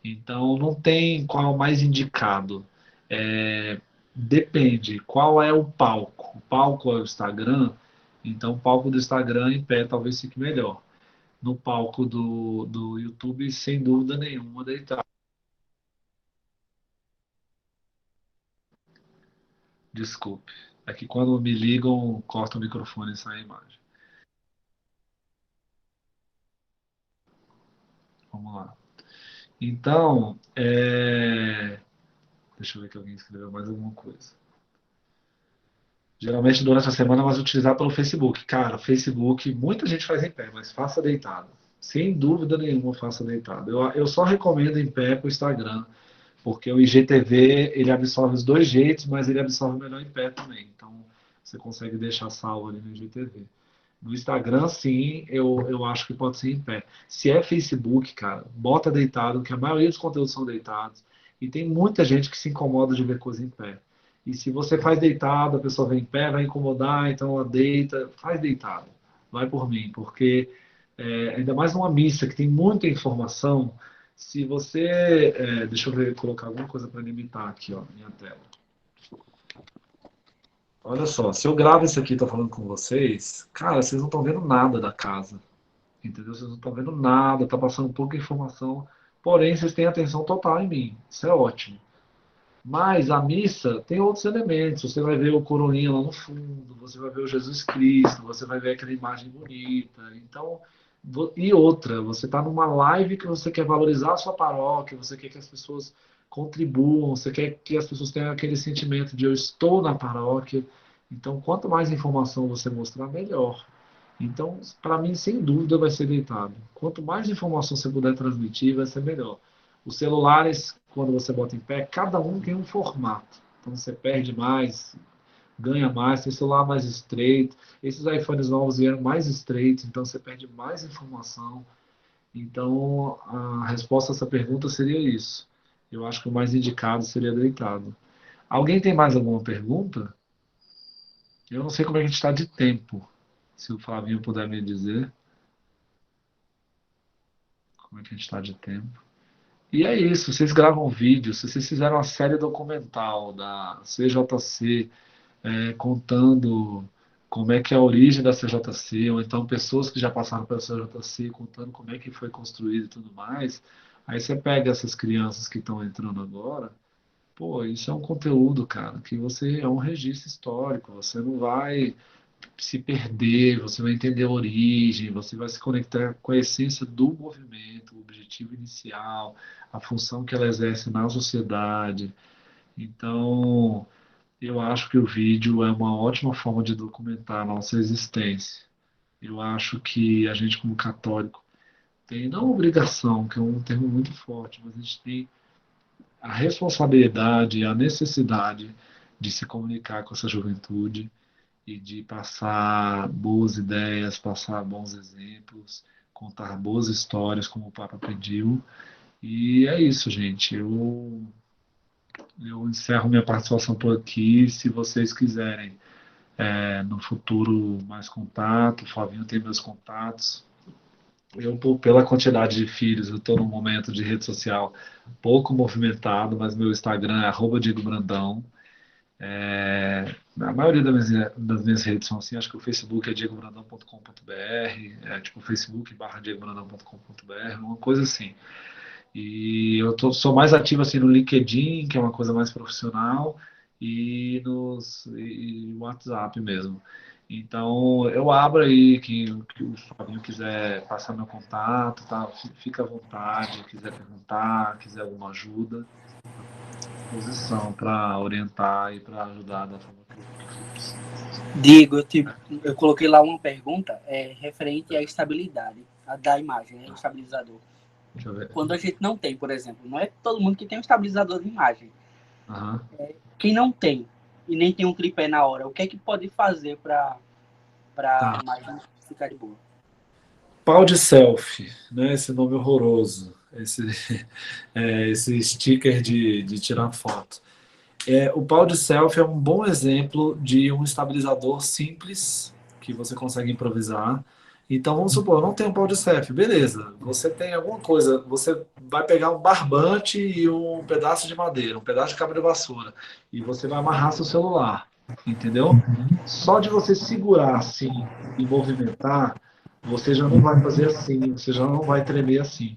Então, não tem qual é o mais indicado. Depende qual é o palco. O palco é o Instagram, então o palco do Instagram em pé talvez fique melhor. No palco do YouTube, sem dúvida nenhuma, deitado. Desculpe. É que quando me ligam, corta o microfone e sai a imagem. Vamos lá. Então, deixa eu ver que alguém escreveu mais alguma coisa. Geralmente durante a semana vai utilizar pelo Facebook. Cara, Facebook, muita gente faz em pé, mas faça deitado. Sem dúvida nenhuma, faça deitado. Eu só recomendo em pé para o Instagram, porque o IGTV ele absorve os dois jeitos, mas ele absorve melhor em pé também. Então você consegue deixar salvo ali no IGTV. No Instagram, sim, eu acho que pode ser em pé. Se é Facebook, cara, bota deitado, que a maioria dos conteúdos são deitados. E tem muita gente que se incomoda de ver coisa em pé. E se você faz deitado, a pessoa vem em pé, vai incomodar, então ela deita, faz deitado. Vai por mim, porque ainda mais numa missa que tem muita informação, se você. Deixa eu ver, colocar alguma coisa para limitar aqui, ó, minha tela. Olha só, se eu gravo isso aqui e tô falando com vocês, cara, vocês não estão vendo nada da casa. Entendeu? Vocês não estão vendo nada, tá passando pouca informação. Porém, vocês têm atenção total em mim. Isso é ótimo. Mas a missa tem outros elementos. Você vai ver o coroinha lá no fundo, você vai ver o Jesus Cristo, você vai ver aquela imagem bonita. Então, e outra, você está numa live que você quer valorizar a sua paróquia, você quer que as pessoas contribuam, você quer que as pessoas tenham aquele sentimento de eu estou na paróquia. Então, quanto mais informação você mostrar, melhor. Então, para mim, sem dúvida, vai ser deitado. Quanto mais informação você puder transmitir, vai ser melhor. Os celulares, quando você bota em pé, cada um tem um formato. Então, você perde mais, ganha mais, tem celular mais estreito. Esses iPhones novos vieram mais estreitos, então você perde mais informação. Então, a resposta a essa pergunta seria isso. Eu acho que o mais indicado seria deitado. Alguém tem mais alguma pergunta? Eu não sei como é que a gente está de tempo. Se o Flavinho puder me dizer. Como é que a gente está de tempo? E é isso, vocês gravam vídeos, se vocês fizeram uma série documental da CJC, contando como é que é a origem da CJC, ou então pessoas que já passaram pela CJC contando como é que foi construído e tudo mais, aí você pega essas crianças que estão entrando agora, pô, isso é um conteúdo, cara, que você é um registro histórico, você não vai se perder, você vai entender a origem, você vai se conectar com a essência do movimento, o objetivo inicial, a função que ela exerce na sociedade. Então, eu acho que o vídeo é uma ótima forma de documentar a nossa existência. Eu acho que a gente, como católico, tem não obrigação, que é um termo muito forte, mas a gente tem a responsabilidade e a necessidade de se comunicar com essa juventude e de passar boas ideias, passar bons exemplos, contar boas histórias, como o Papa pediu. E é isso, gente. Eu encerro minha participação por aqui. Se vocês quiserem, no futuro, mais contato, o Flavinho tem meus contatos. Eu, pela quantidade de filhos, eu estou num momento de rede social pouco movimentado, mas meu Instagram é @Diego Brandão. A maioria das minhas redes são assim, acho que o Facebook é diegobrandão.com.br, tipo Facebook /diegobrandão.com.br, uma coisa assim. E sou mais ativo assim no LinkedIn, que é uma coisa mais profissional, e WhatsApp mesmo. Então, eu abro aí, que o Fabinho quiser passar meu contato, tá? Fica à vontade, quiser perguntar, quiser alguma ajuda, disposição para orientar e para ajudar da forma que for possível. Diego, eu coloquei lá uma pergunta referente à estabilidade da imagem, né, o estabilizador. Deixa eu ver. Quando a gente não tem, por exemplo, não é todo mundo que tem um estabilizador de imagem. Aham. Quem não tem e nem tem um tripé na hora, o que é que pode fazer para a Tá. imagem ficar de boa? Pau de selfie, né? Esse nome horroroso, esse sticker de tirar foto. O pau de selfie é um bom exemplo de um estabilizador simples que você consegue improvisar. Então vamos supor, eu não tenho um pau de selfie, beleza? Você tem alguma coisa, você vai pegar um barbante e um pedaço de madeira, um pedaço de cabo de vassoura, e você vai amarrar seu celular, entendeu? Só de você segurar assim e movimentar, você já não vai fazer assim, você já não vai tremer assim.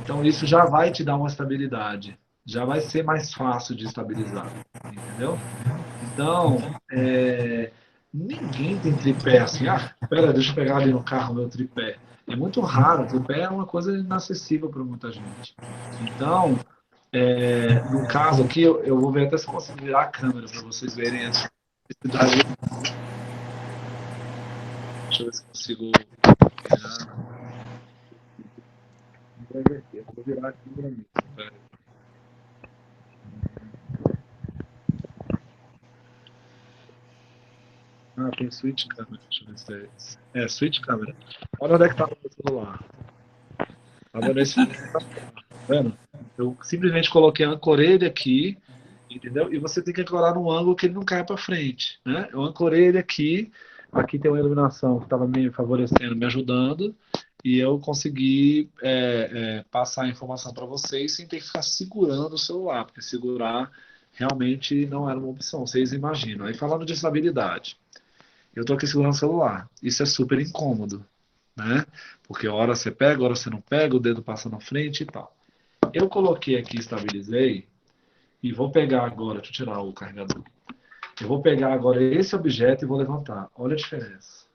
Então isso já vai te dar uma estabilidade, já vai ser mais fácil de estabilizar, entendeu? Então, ninguém tem tripé assim. Ah, espera, deixa eu pegar ali no carro o meu tripé. É muito raro, o tripé é uma coisa inacessível para muita gente. Então, no caso aqui, eu vou ver até se eu consigo virar a câmera para vocês verem a necessidade. Deixa eu ver se consigo virar. Não vou inverter, eu vou virar a câmera mesmo. Ah, tem switch câmera. Deixa eu ver se é esse. Switch câmera. Olha onde é que tá o meu celular. Tá vendo esse? Tá vendo? Eu simplesmente coloquei, ancorei ele aqui, entendeu? E você tem que ancorar num ângulo que ele não caia para frente, né? Eu ancorei ele aqui. Aqui tem uma iluminação que estava me favorecendo, me ajudando. E eu consegui passar a informação para vocês sem ter que ficar segurando o celular, porque segurar realmente não era uma opção, vocês imaginam. Aí falando de estabilidade. Eu tô aqui segurando o celular. Isso é super incômodo, né? Porque hora você pega, hora você não pega, o dedo passa na frente e tal. Eu coloquei aqui, estabilizei, e vou pegar agora, deixa eu tirar o carregador. Eu vou pegar agora esse objeto e vou levantar. Olha a diferença.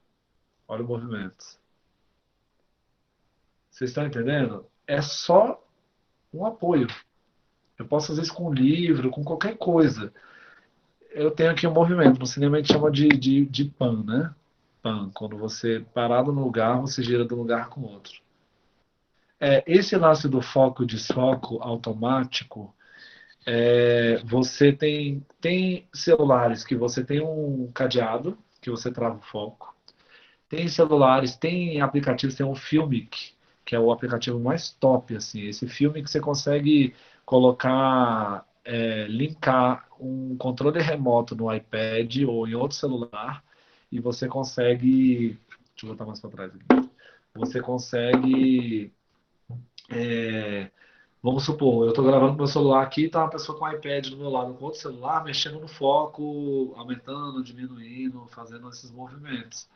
Olha o movimento. Vocês estão entendendo? É só um apoio. Eu posso fazer isso com um livro, com qualquer coisa. Eu tenho aqui um movimento. No cinema a gente chama de pan, né? Pan. Quando você parado no lugar, você gira de um lugar com o outro. Esse lance do foco e desfoco automático, você tem celulares que você tem um cadeado, que você trava o foco. Tem celulares, tem aplicativos, tem um Filmic, que é o aplicativo mais top, assim. Esse Filmic você consegue colocar, linkar um controle remoto no iPad ou em outro celular e você consegue, deixa eu botar mais para trás aqui. Você consegue, vamos supor, eu estou gravando com meu celular aqui e tá uma pessoa com o iPad do meu lado, com outro celular, mexendo no foco, aumentando, diminuindo, fazendo esses movimentos.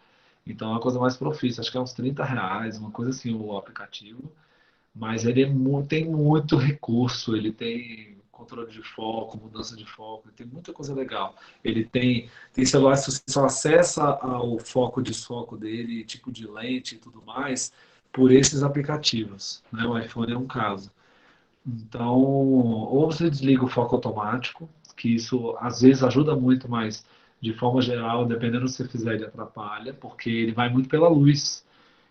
Então é uma coisa mais profícia, acho que é uns R$ 30, uma coisa assim o aplicativo. Mas ele tem muito recurso, ele tem controle de foco, mudança de foco, ele tem muita coisa legal. Ele tem celulares que você só acessa o foco e desfoco dele, tipo de lente e tudo mais, por esses aplicativos. Né? O iPhone é um caso. Então, ou você desliga o foco automático, que isso às vezes ajuda muito, mas de forma geral, dependendo do que você fizer, ele atrapalha, porque ele vai muito pela luz.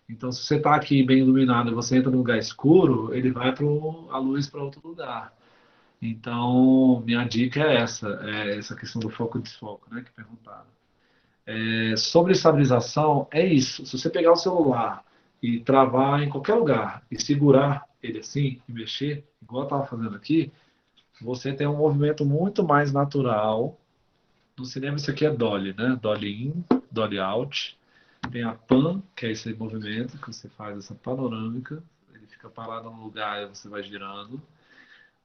Então, se você está aqui bem iluminado e você entra num lugar escuro, ele vai para a luz para outro lugar. Então, minha dica é essa questão do foco e desfoco, né, que perguntaram. Sobre estabilização, é isso. Se você pegar o celular e travar em qualquer lugar e segurar ele assim e mexer, igual eu estava fazendo aqui, você tem um movimento muito mais natural. No cinema isso aqui é dolly, né? Dolly in, dolly out. Tem a pan, que é esse movimento que você faz essa panorâmica. Ele fica parado no lugar e você vai girando.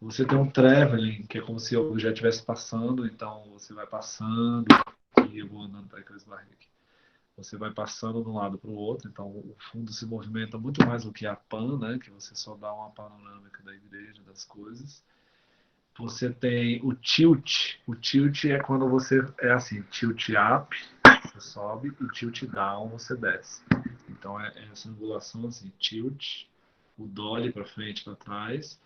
Você tem um traveling, que é como se o objeto estivesse passando, então você vai passando e eu vou andando para aqueles barris aqui. Você vai passando de um lado para o outro, então o fundo se movimenta muito mais do que a pan, né? Que você só dá uma panorâmica da igreja, das coisas. Você tem o tilt. O tilt é quando você é assim, tilt up, você sobe, e tilt down, você desce. Então é essa angulação assim, tilt, o dolly para frente, para trás,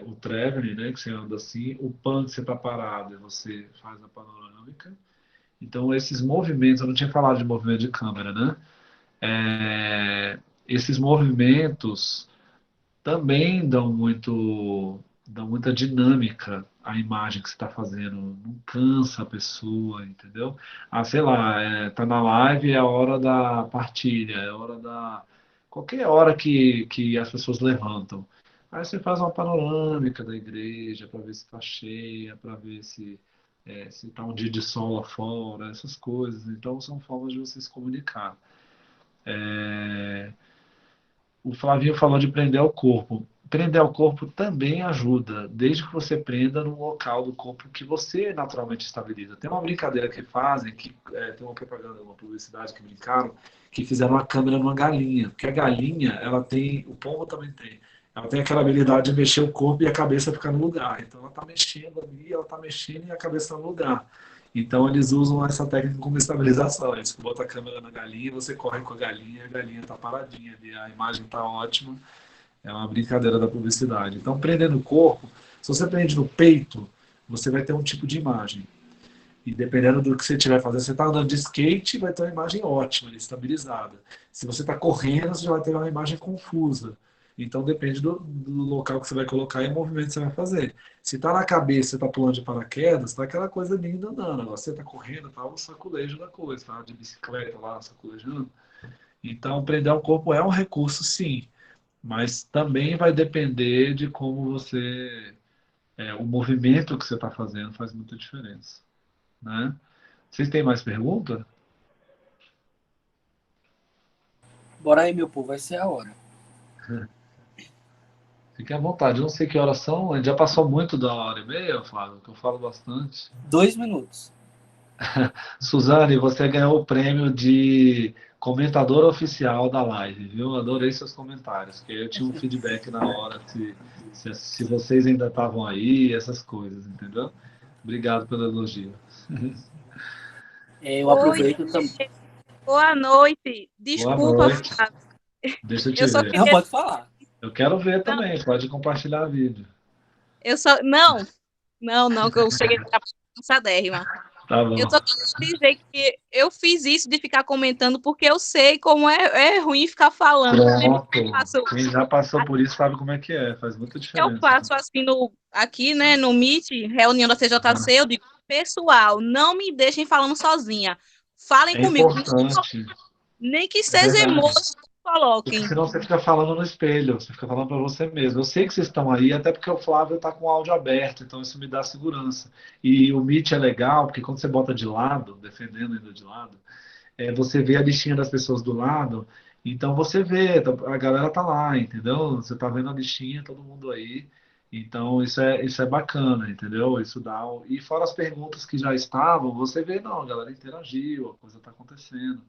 o traveling, né, que você anda assim, o pan que você está parado e você faz a panorâmica. Então esses movimentos, eu não tinha falado de movimento de câmera, né? Esses movimentos também dão muita dinâmica à imagem que você está fazendo. Não cansa a pessoa, entendeu? Ah, sei lá, tá na live, é a hora da partilha, é a hora da qualquer hora que as pessoas levantam. Aí você faz uma panorâmica da igreja para ver se está cheia, para ver se está um dia de sol lá fora, essas coisas. Então são formas de você se comunicar. É, O Flavinho falou de prender ao corpo. Prender ao corpo também ajuda, desde que você prenda no local do corpo que você naturalmente estabiliza. Tem uma brincadeira que fazem, tem uma propaganda, uma publicidade que brincaram, que fizeram uma câmera numa galinha. Porque a galinha, ela tem, o pombo também tem, ela tem aquela habilidade de mexer o corpo e a cabeça ficar no lugar. Então ela está mexendo ali, ela está mexendo e a cabeça está no lugar. Então eles usam essa técnica como estabilização. Eles botam a câmera na galinha, você corre com a galinha está paradinha ali, a imagem está ótima. É uma brincadeira da publicidade. Então, prendendo o corpo, se você prende no peito, você vai ter um tipo de imagem. E dependendo do que você estiver fazendo, você está andando de skate, vai ter uma imagem ótima, estabilizada. Se você está correndo, você já vai ter uma imagem confusa. Então depende do local que você vai colocar e o movimento que você vai fazer. Se está na cabeça, você está pulando de paraquedas, está aquela coisa linda andando. Agora, você está correndo, está o saculejo da coisa, tá de bicicleta lá, saculejando. Então, prender o corpo é um recurso, sim, mas também vai depender de como o movimento que você está fazendo faz muita diferença, né? Vocês têm mais pergunta? Bora aí, meu povo, vai ser a hora. Fiquem à vontade. Eu não sei que horas são. A gente já passou muito da hora e meia, Flávio, que eu falo bastante. 2 minutos. Suzane, você ganhou o prêmio de comentador oficial da live, viu? Adorei seus comentários, que eu tinha um feedback na hora se vocês ainda estavam aí, essas coisas, entendeu? Obrigado pelo elogio. Eu Oi, aproveito também. boa noite. Boa Desculpa, noite. Flávio. Deixa eu te Eu só ver. Não, queria. pode falar. Eu quero ver Não, também, pode compartilhar vídeo. eu só. Não, não, que eu cheguei cansadérrima. Tá Eu bom. só queria dizer que eu fiz isso de ficar comentando porque eu sei como é ruim ficar falando. Pronto. Faço- Quem já passou por isso sabe como é que é, faz muita Eu diferença. faço assim aqui, né, no Meet, reunião da CJC, eu digo, pessoal, não me deixem falando sozinha. Falem É comigo, importante, nem que é seja verdade. emoji, Porque coloquem. senão você fica falando no espelho, você fica falando para você mesmo. Eu sei que vocês estão aí, até porque o Flávio está com o áudio aberto, então isso me dá segurança. E o Meet é legal, porque quando você bota de lado, defendendo ainda de lado, você vê a listinha das pessoas do lado, então você vê, a galera tá lá, entendeu? Você tá vendo a listinha, todo mundo aí. Então isso é bacana, entendeu? Isso dá. E fora as perguntas que já estavam, você vê, não, a galera interagiu, a coisa tá acontecendo.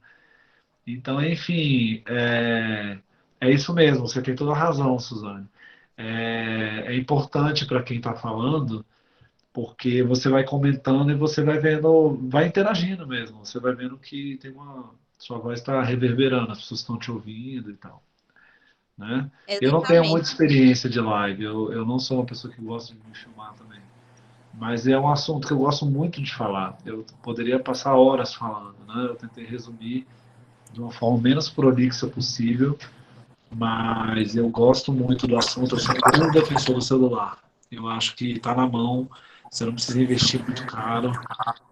Então, enfim, é isso mesmo, você tem toda a razão, Suzane. É importante para quem está falando, porque você vai comentando e você vai vendo, vai interagindo mesmo. Você vai vendo que sua voz está reverberando, as pessoas estão te ouvindo e tal, né? Eu não tenho muita Exatamente. experiência de live, eu não sou uma pessoa que gosta de me filmar também. Mas é um assunto que eu gosto muito de falar. Eu poderia passar horas falando, né? Eu tentei resumir de uma forma menos prolixa possível, mas eu gosto muito do assunto. Eu sou um defensor do celular. Eu acho que está na mão, você não precisa investir muito caro.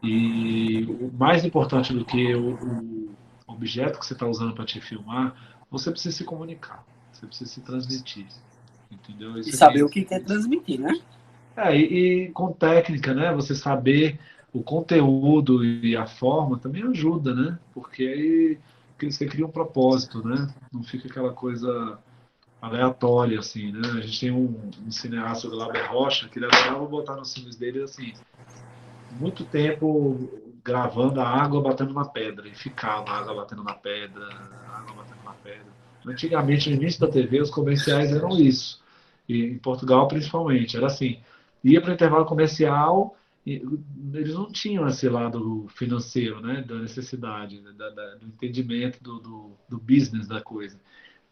E o mais importante do que o objeto que você está usando para te filmar, você precisa se comunicar, você precisa se transmitir. Entendeu? E Isso aqui. saber o que quer transmitir, né? E com técnica, né? Você saber o conteúdo e a forma também ajuda, né? Porque aí você cria um propósito, né? Não fica aquela coisa aleatória, assim, né? A gente tem um cineasta do Laber Rocha que ele adorava botar nos filmes dele, assim, muito tempo gravando a água batendo na pedra e ficava a água batendo na pedra, a água batendo na pedra. Antigamente, no início da TV, os comerciais eram isso. E em Portugal, principalmente, era assim. ia para o intervalo comercial, e eles não tinham esse lado financeiro, né, da necessidade, né, do entendimento do business da coisa.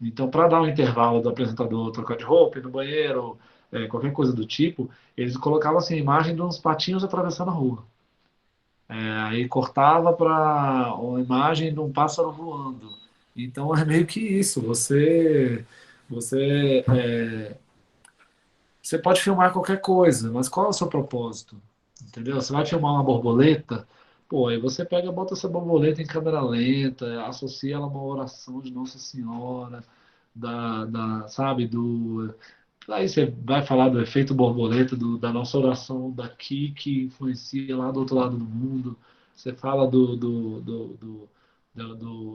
Então, para dar um intervalo do apresentador trocar de roupa, ir no banheiro, qualquer coisa do tipo, eles colocavam assim, a imagem de uns patinhos atravessando a rua. Aí cortava para uma imagem de um pássaro voando. Então é meio que isso. Você pode filmar qualquer coisa, mas qual é o seu propósito? Entendeu? Você vai filmar uma borboleta, pô, aí você pega, bota essa borboleta em câmera lenta, associa ela a uma oração de Nossa Senhora, sabe, aí você vai falar do efeito borboleta, da nossa oração daqui que influencia lá do outro lado do mundo. Você fala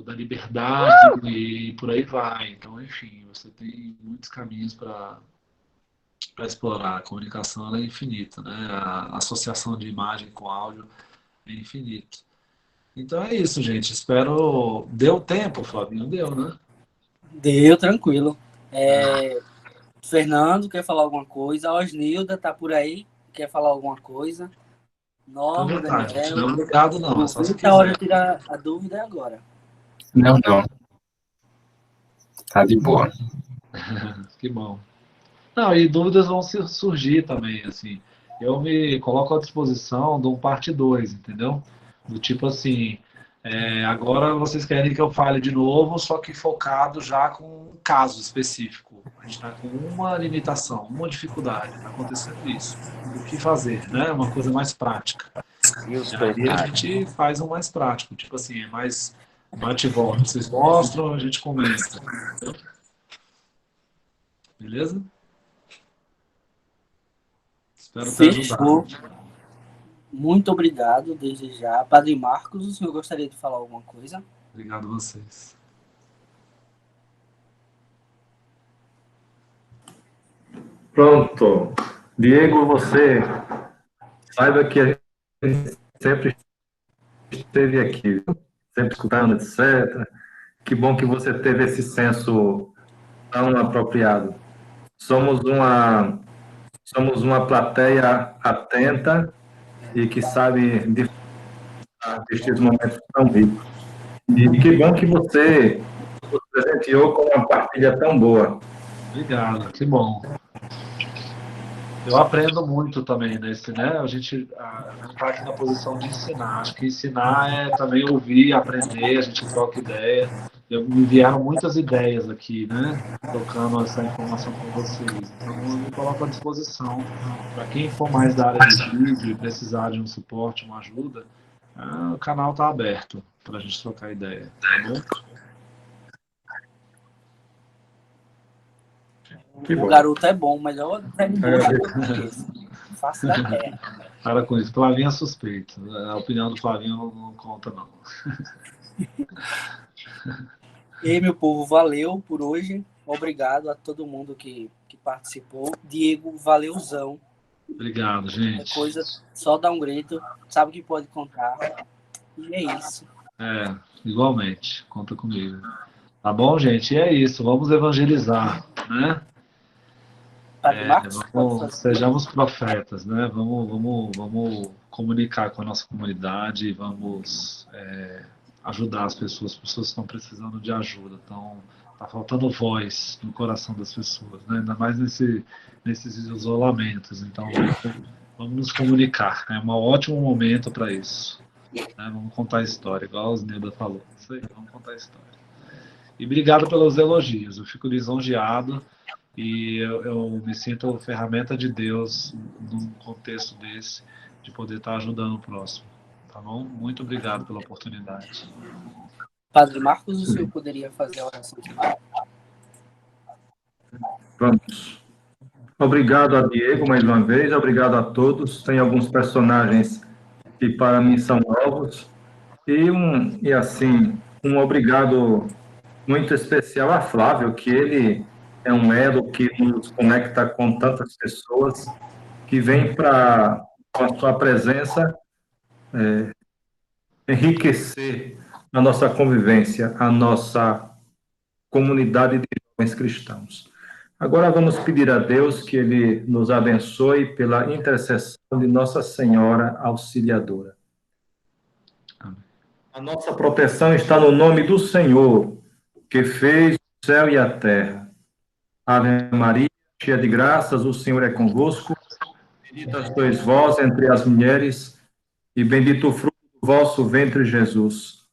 da liberdade e por aí vai. Então, enfim, você tem muitos caminhos para explorar. A comunicação ela é infinita, né? A associação de imagem com áudio é infinito. Então é isso, gente. Espero. Deu tempo, Flavinho? Deu, né? Deu, tranquilo. Fernando, quer falar alguma coisa? A Osnilda tá por aí, quer falar alguma coisa? Fica à Norma, vontade, gente. Não é Daniel. obrigado, não. É só se Aproveita a hora quiser. de tirar a dúvida agora. Não, não. Tá de boa. Que bom. Não, e dúvidas vão surgir também, assim. Eu me coloco à disposição de um parte 2, entendeu? Do tipo assim, agora vocês querem que eu fale de novo, só que focado já com um caso específico. A gente está com uma limitação, uma dificuldade, está acontecendo isso. O que fazer, né? Uma coisa mais prática. E os E dois aí a caras? gente faz um mais prático, tipo assim, é mais bate e volta. Vocês mostram, a gente comenta. Beleza? Espero ter ajudado. Fechou. Muito obrigado, desde já. Padre Marcos, o senhor gostaria de falar alguma coisa? Obrigado a vocês. Pronto. Diego, você saiba que a gente sempre esteve aqui, sempre escutando, etc. Que bom que você teve esse senso tão apropriado. Somos uma plateia atenta e que sabe desfrutar destes momentos tão ricos. E que bom que você nos presenteou com uma partilha tão boa. Obrigado, que bom. Eu aprendo muito também nesse, né? A gente está aqui na posição de ensinar. Acho que ensinar é também ouvir, aprender, a gente troca ideia. Me vieram muitas ideias aqui, né? Trocando essa informação com vocês. Então, eu me coloco à disposição. Para quem for mais da área de vídeo e precisar de um suporte, uma ajuda, o canal está aberto para a gente trocar ideia, tá bom? O garoto é bom, melhor treinador que eu conheço. Face da terra. Para com isso. Flavinho é suspeito. A opinião do Flavinho não conta, não. E meu povo, valeu por hoje. Obrigado a todo mundo que participou. Diego, valeuzão. Obrigado, É gente. coisa, só dá um grito, sabe que pode contar. E é isso. Igualmente. Conta comigo. Tá bom, gente? E é isso. Vamos evangelizar, né? Padre Marcos, pode fazer. Sejamos profetas, né? Vamos comunicar com a nossa comunidade, vamos ajudar as pessoas que estão precisando de ajuda. Então, tá faltando voz no coração das pessoas, né? Ainda mais nesses isolamentos. Então, vamos nos comunicar. É um ótimo momento para isso. Né? Vamos contar a história, igual a Osnilda falou. Isso aí, vamos contar a história. E obrigado pelos elogios. Eu fico lisonjeado. E eu me sinto ferramenta de Deus num contexto desse, de poder estar ajudando o próximo. Tá bom? Muito obrigado pela oportunidade. Padre Marcos, o senhor poderia fazer a oração final? Vamos. Obrigado a Diego mais uma vez, obrigado a todos. Tem alguns personagens que para mim são novos. E assim, um obrigado muito especial a Flávio, que ele é um elo que nos conecta com tantas pessoas, que vem para, com a sua presença, enriquecer a nossa convivência, a nossa comunidade de jovens cristãos. Agora vamos pedir a Deus que Ele nos abençoe pela intercessão de Nossa Senhora Auxiliadora. Amém. A nossa proteção está no nome do Senhor, que fez o céu e a terra. Ave Maria, cheia de graças, o Senhor é convosco. Bendita sois vós entre as mulheres, e bendito o fruto do vosso ventre, Jesus.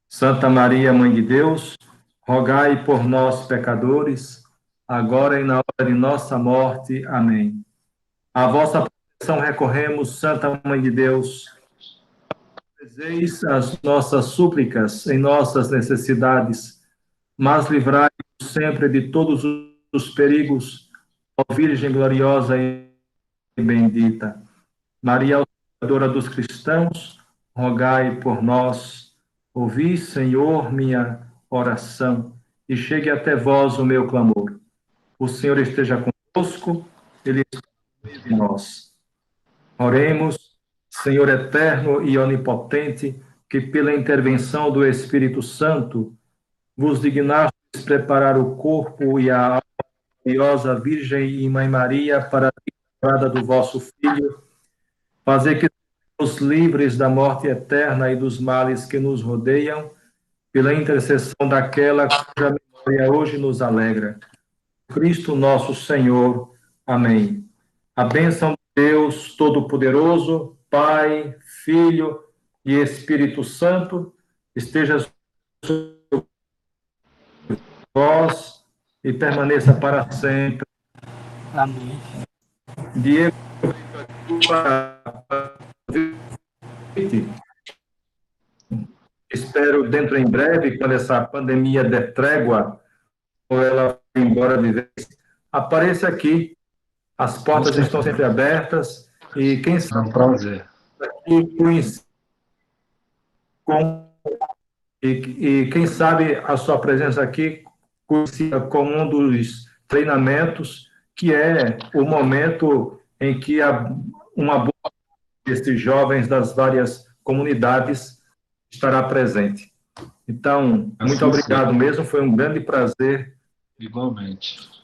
Santa Maria, Mãe de Deus, rogai por nós, pecadores, agora e na hora de nossa morte. Amém. A vossa proteção recorremos, Santa Mãe de Deus. Eis as nossas súplicas em nossas necessidades, mas livrai-nos sempre de todos os perigos, ó Virgem gloriosa e bendita. Maria, auxiliadora dos cristãos, rogai por nós. Ouvi, Senhor, minha oração, e chegue até vós o meu clamor. O Senhor esteja convosco, Ele está no meio de nós. Oremos, Senhor eterno e onipotente, que pela intervenção do Espírito Santo vos dignastes preparar o corpo e a alma gloriosa Virgem e Mãe Maria para a entrada do vosso Filho, fazer que sejamos livres da morte eterna e dos males que nos rodeiam, pela intercessão daquela cuja memória hoje nos alegra. Cristo nosso Senhor. Amém. A bênção de Deus Todo-Poderoso, Pai, Filho e Espírito Santo, esteja sobre vós e permaneça para sempre. Amém. Diego, espero dentro em breve, quando essa pandemia der trégua, ou ela for embora de vez, apareça aqui. As portas estão sempre abertas e quem É sabe um prazer. e quem sabe a sua presença aqui coincida com um dos treinamentos, que é o momento em que uma boa parte desses jovens das várias comunidades estará presente. Então, muito obrigado mesmo, foi um grande prazer. Igualmente.